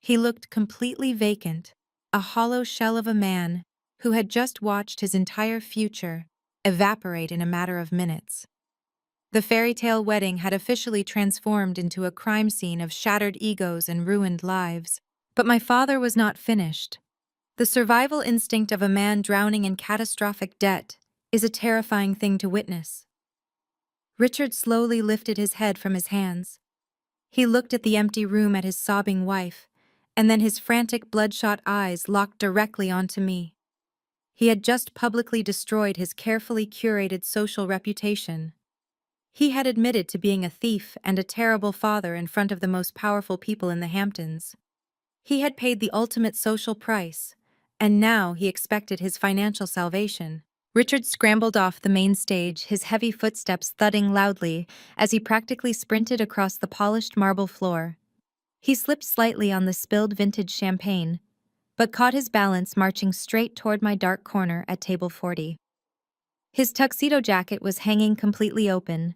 He looked completely vacant, a hollow shell of a man who had just watched his entire future evaporate in a matter of minutes. The fairy tale wedding had officially transformed into a crime scene of shattered egos and ruined lives. But my father was not finished. The survival instinct of a man drowning in catastrophic debt is a terrifying thing to witness. Richard slowly lifted his head from his hands. He looked at the empty room, at his sobbing wife, and then his frantic, bloodshot eyes locked directly onto me. He had just publicly destroyed his carefully curated social reputation. He had admitted to being a thief and a terrible father in front of the most powerful people in the Hamptons. He had paid the ultimate social price, and now he expected his financial salvation. Richard scrambled off the main stage, his heavy footsteps thudding loudly as he practically sprinted across the polished marble floor. He slipped slightly on the spilled vintage champagne, but caught his balance marching straight toward my dark corner at table 40. His tuxedo jacket was hanging completely open.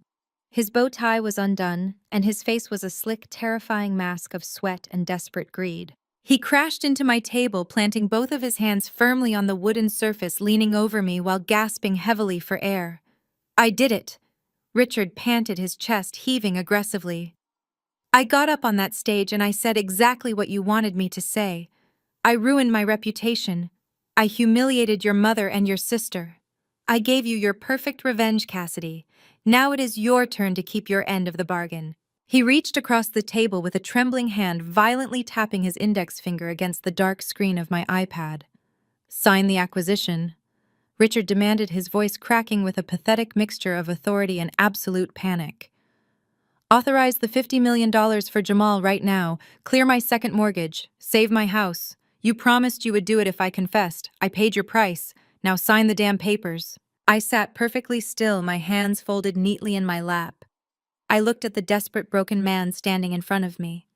His bow tie was undone, and his face was a slick, terrifying mask of sweat and desperate greed. He crashed into my table, planting both of his hands firmly on the wooden surface, leaning over me while gasping heavily for air. "I did it!" Richard panted, his chest heaving aggressively. "I got up on that stage and I said exactly what you wanted me to say. I ruined my reputation. I humiliated your mother and your sister. I gave you your perfect revenge, Cassidy. Now it is your turn to keep your end of the bargain." He reached across the table with a trembling hand, violently tapping his index finger against the dark screen of my iPad. "Sign the acquisition," Richard demanded, his voice cracking with a pathetic mixture of authority and absolute panic. "Authorize the $50 million for Jamal right now, clear my second mortgage, save my house. You promised you would do it if I confessed. I paid your price. Now sign the damn papers." I sat perfectly still, my hands folded neatly in my lap. I looked at the desperate, broken man standing in front of me.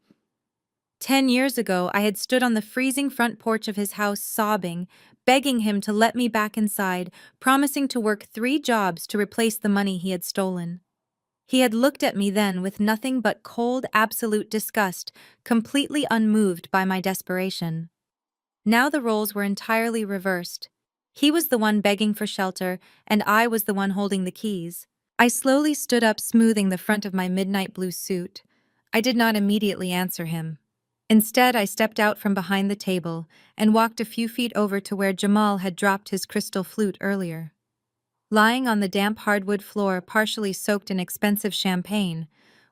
10 years ago, I had stood on the freezing front porch of his house sobbing, begging him to let me back inside, promising to work 3 jobs to replace the money he had stolen. He had looked at me then with nothing but cold, absolute disgust, completely unmoved by my desperation. Now the roles were entirely reversed. He was the one begging for shelter, and I was the one holding the keys. I slowly stood up, smoothing the front of my midnight blue suit. I did not immediately answer him. Instead, I stepped out from behind the table and walked a few feet over to where Jamal had dropped his crystal flute earlier. Lying on the damp hardwood floor, partially soaked in expensive champagne,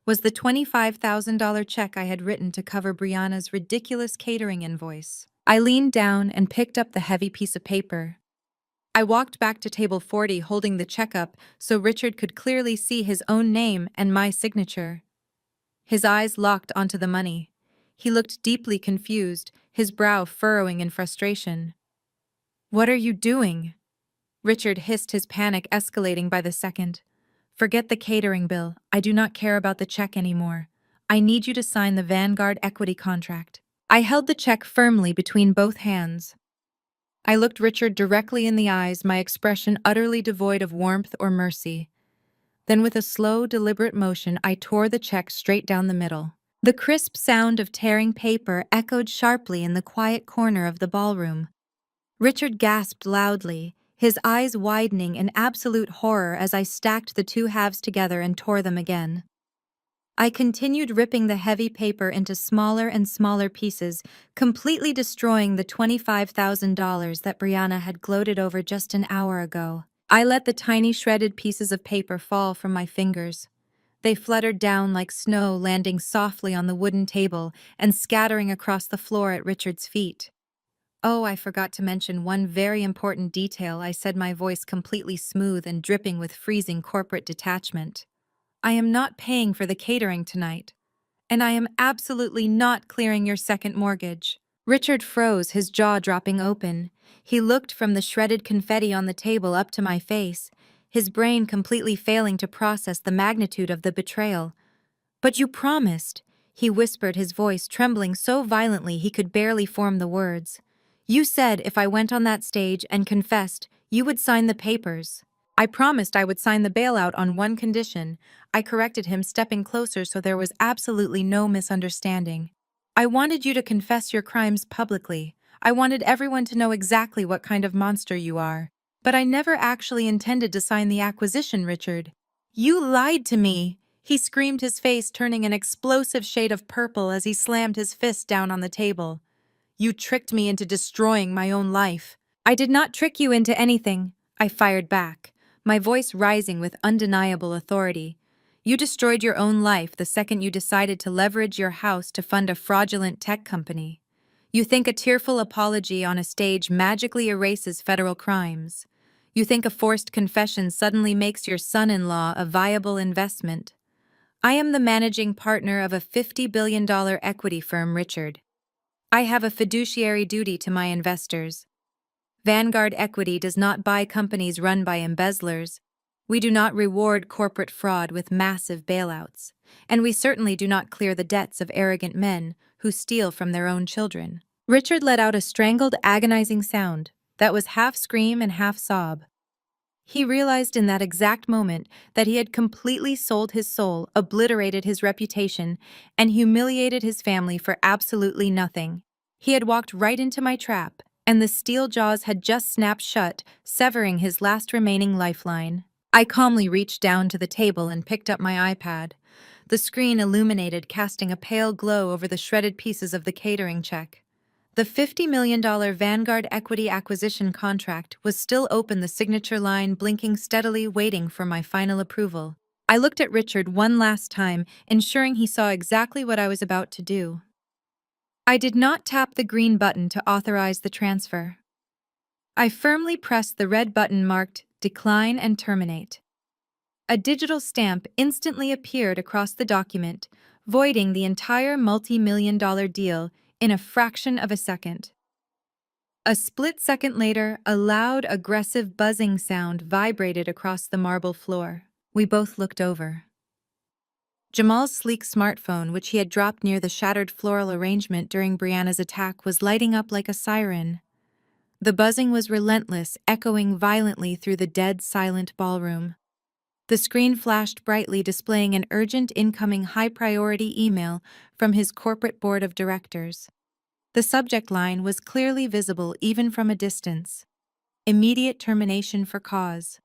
was the $25,000 check I had written to cover Brianna's ridiculous catering invoice. I leaned down and picked up the heavy piece of paper. I walked back to table 40, holding the check up so Richard could clearly see his own name and my signature. His eyes locked onto the money. He looked deeply confused, his brow furrowing in frustration. "What are you doing?" Richard hissed, his panic escalating by the second. "Forget the catering bill. I do not care about the check anymore. I need you to sign the Vanguard equity contract." I held the check firmly between both hands. I looked Richard directly in the eyes, my expression utterly devoid of warmth or mercy. Then with a slow, deliberate motion, I tore the check straight down the middle. The crisp sound of tearing paper echoed sharply in the quiet corner of the ballroom. Richard gasped loudly, his eyes widening in absolute horror as I stacked the 2 halves together and tore them again. I continued ripping the heavy paper into smaller and smaller pieces, completely destroying the $25,000 that Brianna had gloated over just an hour ago. I let the tiny shredded pieces of paper fall from my fingers. They fluttered down like snow, landing softly on the wooden table and scattering across the floor at Richard's feet. "Oh, I forgot to mention one very important detail," I said, my voice completely smooth and dripping with freezing corporate detachment. "I am not paying for the catering tonight, and I am absolutely not clearing your second mortgage." Richard froze, his jaw dropping open. He looked from the shredded confetti on the table up to my face, his brain completely failing to process the magnitude of the betrayal. "But you promised," he whispered, his voice trembling so violently he could barely form the words. "You said if I went on that stage and confessed, you would sign the papers." "I promised I would sign the bailout on one condition," I corrected him, stepping closer so there was absolutely no misunderstanding. "I wanted you to confess your crimes publicly. I wanted everyone to know exactly what kind of monster you are. But I never actually intended to sign the acquisition, Richard." "You lied to me!" he screamed, his face turning an explosive shade of purple as he slammed his fist down on the table. "You tricked me into destroying my own life." "I did not trick you into anything," I fired back, my voice rising with undeniable authority. "You destroyed your own life the second you decided to leverage your house to fund a fraudulent tech company. You think a tearful apology on a stage magically erases federal crimes. You think a forced confession suddenly makes your son-in-law a viable investment. I am the managing partner of a $50 billion equity firm, Richard. I have a fiduciary duty to my investors. Vanguard Equity does not buy companies run by embezzlers. We do not reward corporate fraud with massive bailouts. And we certainly do not clear the debts of arrogant men who steal from their own children. Richard let out a strangled, agonizing sound that was half scream and half sob. He realized in that exact moment that he had completely sold his soul, obliterated his reputation, and humiliated his family for absolutely nothing. He had walked right into my trap, and the steel jaws had just snapped shut, severing his last remaining lifeline. I calmly reached down to the table and picked up my iPad. The screen illuminated, casting a pale glow over the shredded pieces of the catering check. The $50 million Vanguard equity acquisition contract was still open, the signature line blinking steadily, waiting for my final approval. I looked at Richard one last time, ensuring he saw exactly what I was about to do. I did not tap the green button to authorize the transfer. I firmly pressed the red button marked Decline and Terminate. A digital stamp instantly appeared across the document, voiding the entire multi-million-dollar deal in a fraction of a second. A split second later, a loud, aggressive buzzing sound vibrated across the marble floor. We both looked over. Jamal's sleek smartphone, which he had dropped near the shattered floral arrangement during Brianna's attack, was lighting up like a siren. The buzzing was relentless, echoing violently through the dead, silent ballroom. The screen flashed brightly, displaying an urgent incoming high-priority email from his corporate board of directors. The subject line was clearly visible even from a distance. Immediate termination for cause.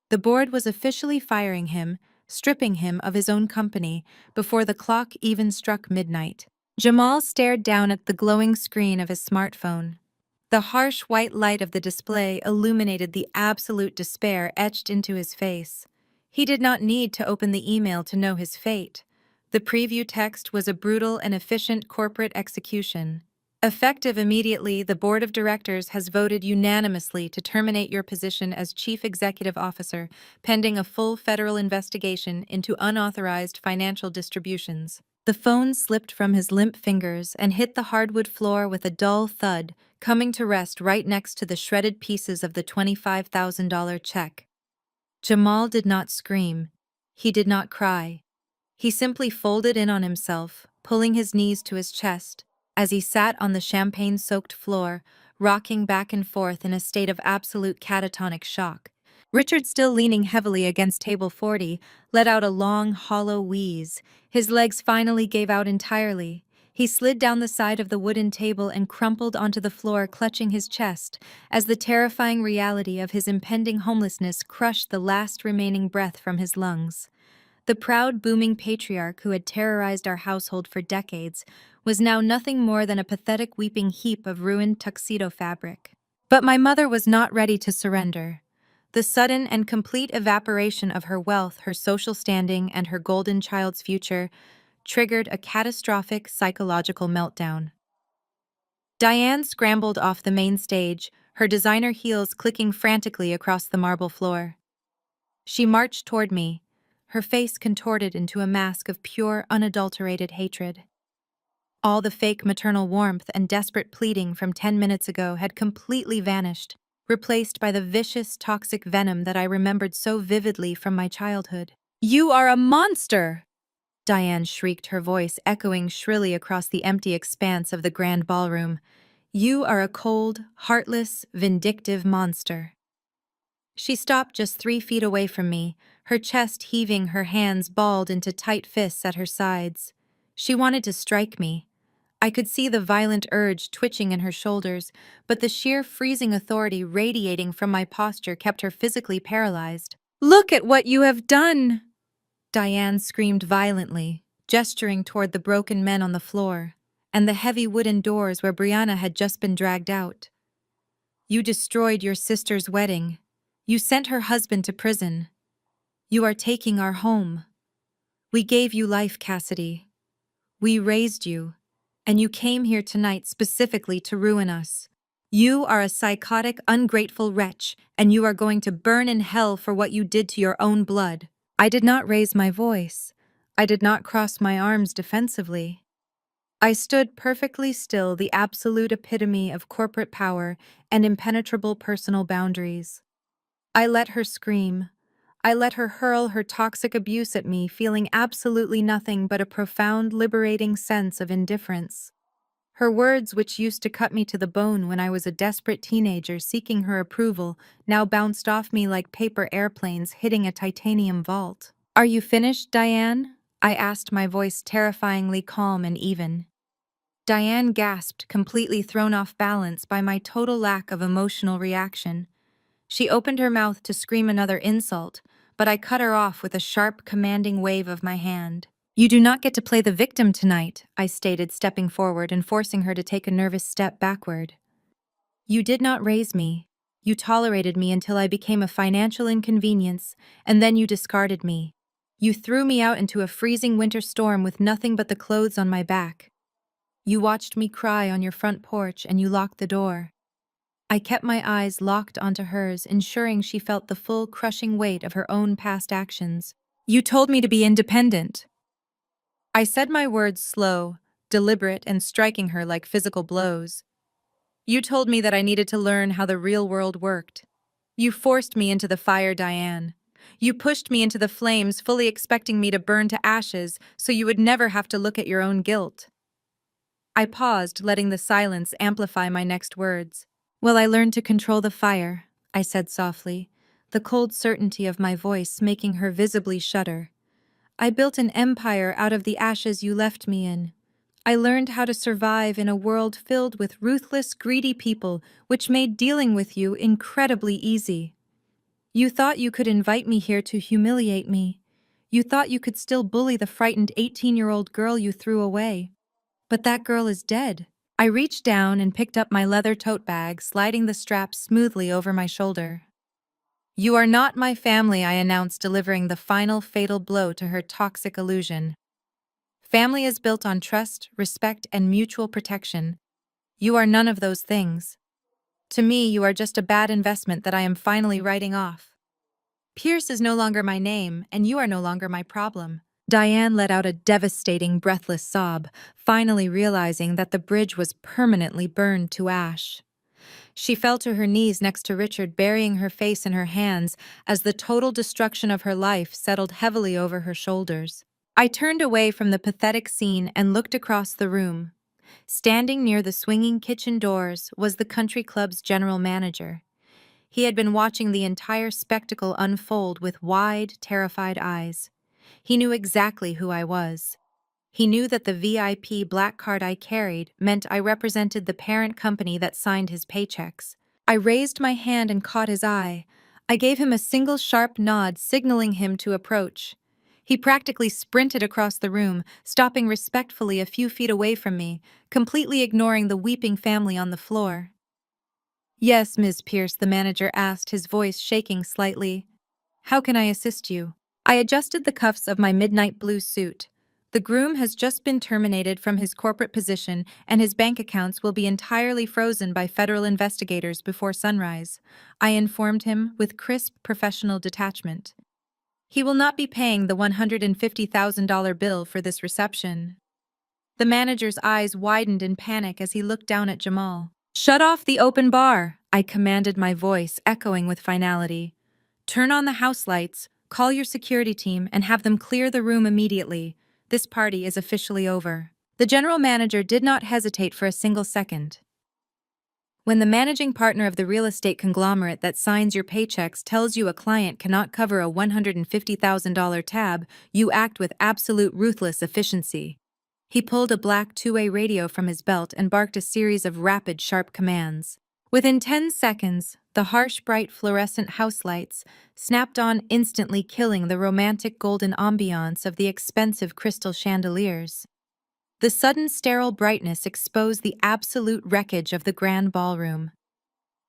The board was officially firing him, stripping him of his own company, before the clock even struck midnight. Jamal stared down at the glowing screen of his smartphone. The harsh white light of the display illuminated the absolute despair etched into his face. He did not need to open the email to know his fate. The preview text was a brutal and efficient corporate execution. Effective immediately, the board of directors has voted unanimously to terminate your position as chief executive officer, pending a full federal investigation into unauthorized financial distributions. The phone slipped from his limp fingers and hit the hardwood floor with a dull thud, coming to rest right next to the shredded pieces of the $25,000 check. Jamal did not scream. He did not cry. He simply folded in on himself, pulling his knees to his chest, as he sat on the champagne-soaked floor, rocking back and forth in a state of absolute catatonic shock. Richard, still leaning heavily against table 40, let out a long, hollow wheeze. His legs finally gave out entirely. He slid down the side of the wooden table and crumpled onto the floor, clutching his chest, as the terrifying reality of his impending homelessness crushed the last remaining breath from his lungs. The proud, booming patriarch who had terrorized our household for decades was now nothing more than a pathetic weeping heap of ruined tuxedo fabric. But my mother was not ready to surrender. The sudden and complete evaporation of her wealth, her social standing, and her golden child's future triggered a catastrophic psychological meltdown. Diane scrambled off the main stage, her designer heels clicking frantically across the marble floor. She marched toward me, her face contorted into a mask of pure, unadulterated hatred. All the fake maternal warmth and desperate pleading from 10 minutes ago had completely vanished, replaced by the vicious, toxic venom that I remembered so vividly from my childhood. "You are a monster!" Diane shrieked, her voice echoing shrilly across the empty expanse of the grand ballroom. "You are a cold, heartless, vindictive monster." She stopped just 3 feet away from me, her chest heaving, her hands balled into tight fists at her sides. She wanted to strike me. I could see the violent urge twitching in her shoulders, but the sheer freezing authority radiating from my posture kept her physically paralyzed. "Look at what you have done!" Diane screamed violently, gesturing toward the broken men on the floor, and the heavy wooden doors where Brianna had just been dragged out. "You destroyed your sister's wedding. You sent her husband to prison. You are taking our home. We gave you life, Cassidy. We raised you, and you came here tonight specifically to ruin us. You are a psychotic, ungrateful wretch, and you are going to burn in hell for what you did to your own blood." I did not raise my voice. I did not cross my arms defensively. I stood perfectly still, the absolute epitome of corporate power and impenetrable personal boundaries. I let her scream. I let her hurl her toxic abuse at me, feeling absolutely nothing but a profound, liberating sense of indifference. Her words, which used to cut me to the bone when I was a desperate teenager seeking her approval, now bounced off me like paper airplanes hitting a titanium vault. "Are you finished, Diane?" I asked, my voice terrifyingly calm and even. Diane gasped, completely thrown off balance by my total lack of emotional reaction. She opened her mouth to scream another insult, but I cut her off with a sharp, commanding wave of my hand. "You do not get to play the victim tonight," I stated, stepping forward and forcing her to take a nervous step backward. "You did not raise me. You tolerated me until I became a financial inconvenience, and then you discarded me. You threw me out into a freezing winter storm with nothing but the clothes on my back. You watched me cry on your front porch and you locked the door." I kept my eyes locked onto hers, ensuring she felt the full, crushing weight of her own past actions. "You told me to be independent." I said my words slow, deliberate, and striking her like physical blows. "You told me that I needed to learn how the real world worked. You forced me into the fire, Diane. You pushed me into the flames, fully expecting me to burn to ashes so you would never have to look at your own guilt." I paused, letting the silence amplify my next words. "Well, I learned to control the fire," I said softly, the cold certainty of my voice making her visibly shudder. "I built an empire out of the ashes you left me in. I learned how to survive in a world filled with ruthless, greedy people, which made dealing with you incredibly easy. You thought you could invite me here to humiliate me. You thought you could still bully the frightened 18-year-old girl you threw away. But that girl is dead." I reached down and picked up my leather tote bag, sliding the strap smoothly over my shoulder. "You are not my family," I announced, delivering the final fatal blow to her toxic illusion. "Family is built on trust, respect, and mutual protection. You are none of those things. To me, you are just a bad investment that I am finally writing off. Pierce is no longer my name, and you are no longer my problem." Diane let out a devastating, breathless sob, finally realizing that the bridge was permanently burned to ash. She fell to her knees next to Richard, burying her face in her hands as the total destruction of her life settled heavily over her shoulders. I turned away from the pathetic scene and looked across the room. Standing near the swinging kitchen doors was the country club's general manager. He had been watching the entire spectacle unfold with wide, terrified eyes. He knew exactly who I was. He knew that the VIP black card I carried meant I represented the parent company that signed his paychecks. I raised my hand and caught his eye. I gave him a single sharp nod, signaling him to approach. He practically sprinted across the room, stopping respectfully a few feet away from me, completely ignoring the weeping family on the floor. "Yes, Ms. Pierce," the manager asked, his voice shaking slightly. "How can I assist you?" I adjusted the cuffs of my midnight blue suit. "The groom has just been terminated from his corporate position, and his bank accounts will be entirely frozen by federal investigators before sunrise," I informed him with crisp professional detachment. "He will not be paying the $150,000 bill for this reception." The manager's eyes widened in panic as he looked down at Jamal. "Shut off the open bar," I commanded, my voice echoing with finality. "Turn on the house lights, call your security team, and have them clear the room immediately. This party is officially over." The general manager did not hesitate for a single second. When the managing partner of the real estate conglomerate that signs your paychecks tells you a client cannot cover a $150,000 tab, you act with absolute ruthless efficiency. He pulled a black two-way radio from his belt and barked a series of rapid, sharp commands. Within 10 seconds, the harsh, bright fluorescent house lights snapped on, instantly killing the romantic golden ambiance of the expensive crystal chandeliers. The sudden sterile brightness exposed the absolute wreckage of the grand ballroom.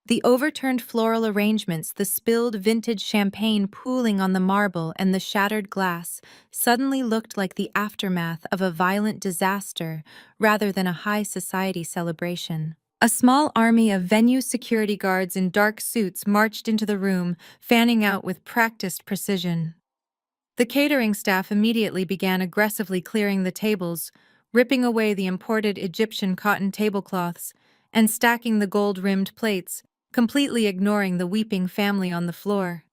The overturned floral arrangements, the spilled vintage champagne pooling on the marble, and the shattered glass suddenly looked like the aftermath of a violent disaster rather than a high society celebration. A small army of venue security guards in dark suits marched into the room, fanning out with practiced precision. The catering staff immediately began aggressively clearing the tables, ripping away the imported Egyptian cotton tablecloths and stacking the gold-rimmed plates, completely ignoring the weeping family on the floor.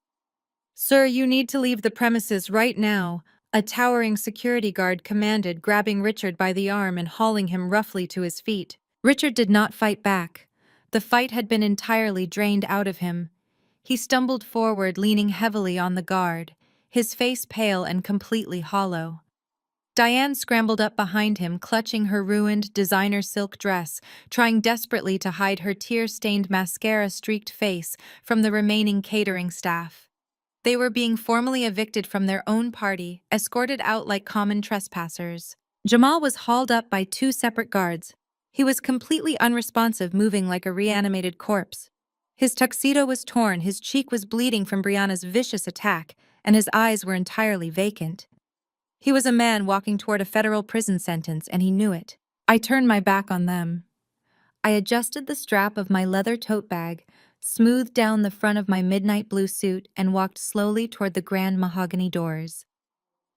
"Sir, you need to leave the premises right now," a towering security guard commanded, grabbing Richard by the arm and hauling him roughly to his feet. Richard did not fight back. The fight had been entirely drained out of him. He stumbled forward, leaning heavily on the guard, his face pale and completely hollow. Diane scrambled up behind him, clutching her ruined designer silk dress, trying desperately to hide her tear-stained mascara-streaked face from the remaining catering staff. They were being formally evicted from their own party, escorted out like common trespassers. Jamal was hauled up by two separate guards. He was completely unresponsive, moving like a reanimated corpse. His tuxedo was torn, his cheek was bleeding from Brianna's vicious attack, and his eyes were entirely vacant. He was a man walking toward a federal prison sentence, and he knew it. I turned my back on them. I adjusted the strap of my leather tote bag, smoothed down the front of my midnight blue suit, and walked slowly toward the grand mahogany doors.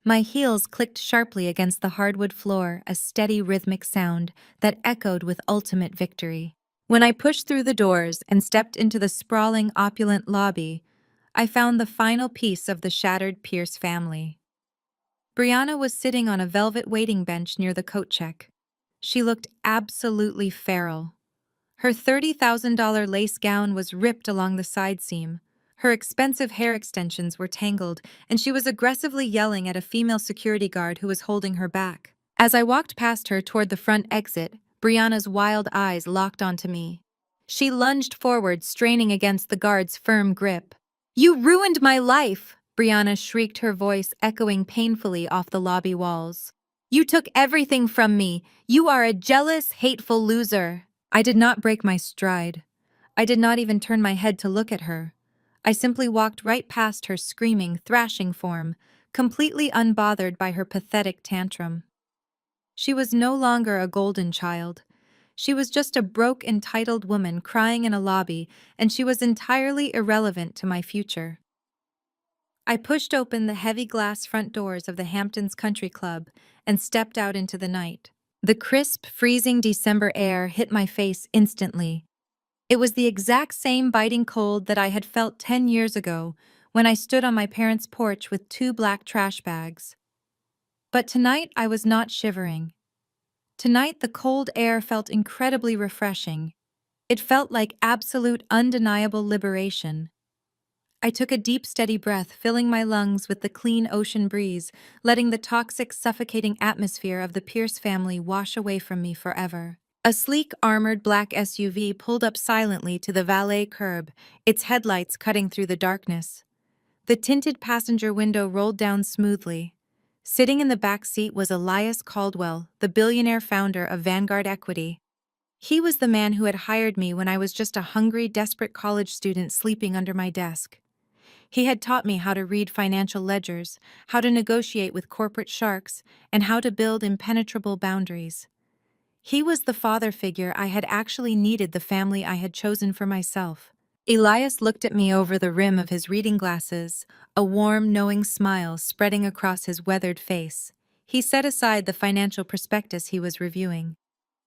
My heels clicked sharply against the hardwood floor, a steady rhythmic sound that echoed with ultimate victory. When I pushed through the doors and stepped into the sprawling, opulent lobby, I found the final piece of the shattered Pierce family. Brianna was sitting on a velvet waiting bench near the coat check. She looked absolutely feral. Her $30,000 lace gown was ripped along the side seam. Her expensive hair extensions were tangled, and she was aggressively yelling at a female security guard who was holding her back. As I walked past her toward the front exit, Brianna's wild eyes locked onto me. She lunged forward, straining against the guard's firm grip. "You ruined my life!" Brianna shrieked, her voice echoing painfully off the lobby walls. "You took everything from me! You are a jealous, hateful loser!" I did not break my stride. I did not even turn my head to look at her. I simply walked right past her screaming, thrashing form, completely unbothered by her pathetic tantrum. She was no longer a golden child. She was just a broke, entitled woman crying in a lobby, and she was entirely irrelevant to my future. I pushed open the heavy glass front doors of the Hamptons Country Club and stepped out into the night. The crisp, freezing December air hit my face instantly. It was the exact same biting cold that I had felt 10 years ago when I stood on my parents' porch with two black trash bags. But tonight I was not shivering. Tonight the cold air felt incredibly refreshing. It felt like absolute, undeniable liberation. I took a deep, steady breath, filling my lungs with the clean ocean breeze, letting the toxic, suffocating atmosphere of the Pierce family wash away from me forever. A sleek, armored black SUV pulled up silently to the valet curb, its headlights cutting through the darkness. The tinted passenger window rolled down smoothly. Sitting in the back seat was Elias Caldwell, the billionaire founder of Vanguard Equity. He was the man who had hired me when I was just a hungry, desperate college student sleeping under my desk. He had taught me how to read financial ledgers, how to negotiate with corporate sharks, and how to build impenetrable boundaries. He was the father figure I had actually needed, the family I had chosen for myself. Elias looked at me over the rim of his reading glasses, a warm, knowing smile spreading across his weathered face. He set aside the financial prospectus he was reviewing.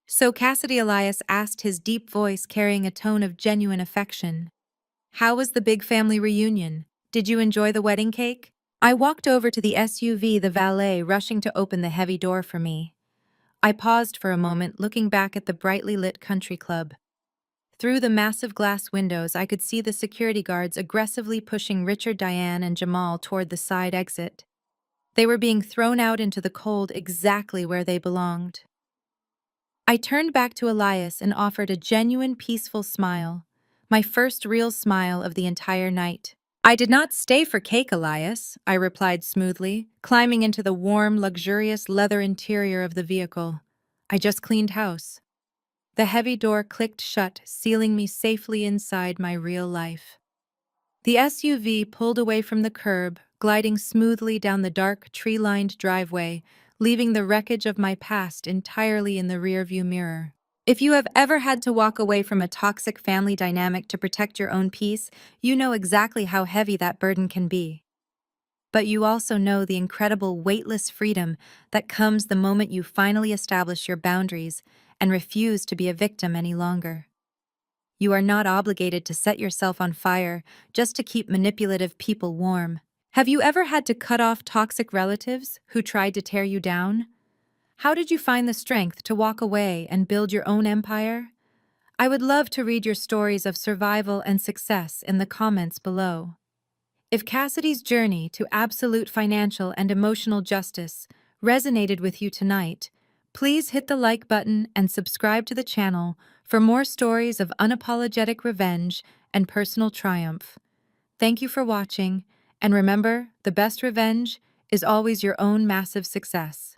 "So Cassidy," Elias asked, his deep voice carrying a tone of genuine affection. "How was the big family reunion? Did you enjoy the wedding cake?" I walked over to the SUV, the valet rushing to open the heavy door for me. I paused for a moment, looking back at the brightly lit country club. Through the massive glass windows, I could see the security guards aggressively pushing Richard, Diane, and Jamal toward the side exit. They were being thrown out into the cold, exactly where they belonged. I turned back to Elias and offered a genuine, peaceful smile, my first real smile of the entire night. "I did not stay for cake, Elias," I replied smoothly, climbing into the warm, luxurious leather interior of the vehicle. "I just cleaned house." The heavy door clicked shut, sealing me safely inside my real life. The SUV pulled away from the curb, gliding smoothly down the dark, tree-lined driveway, leaving the wreckage of my past entirely in the rearview mirror. If you have ever had to walk away from a toxic family dynamic to protect your own peace, you know exactly how heavy that burden can be. But you also know the incredible weightless freedom that comes the moment you finally establish your boundaries and refuse to be a victim any longer. You are not obligated to set yourself on fire just to keep manipulative people warm. Have you ever had to cut off toxic relatives who tried to tear you down? How did you find the strength to walk away and build your own empire? I would love to read your stories of survival and success in the comments below. If Cassidy's journey to absolute financial and emotional justice resonated with you tonight, please hit the like button and subscribe to the channel for more stories of unapologetic revenge and personal triumph. Thank you for watching, and remember, the best revenge is always your own massive success.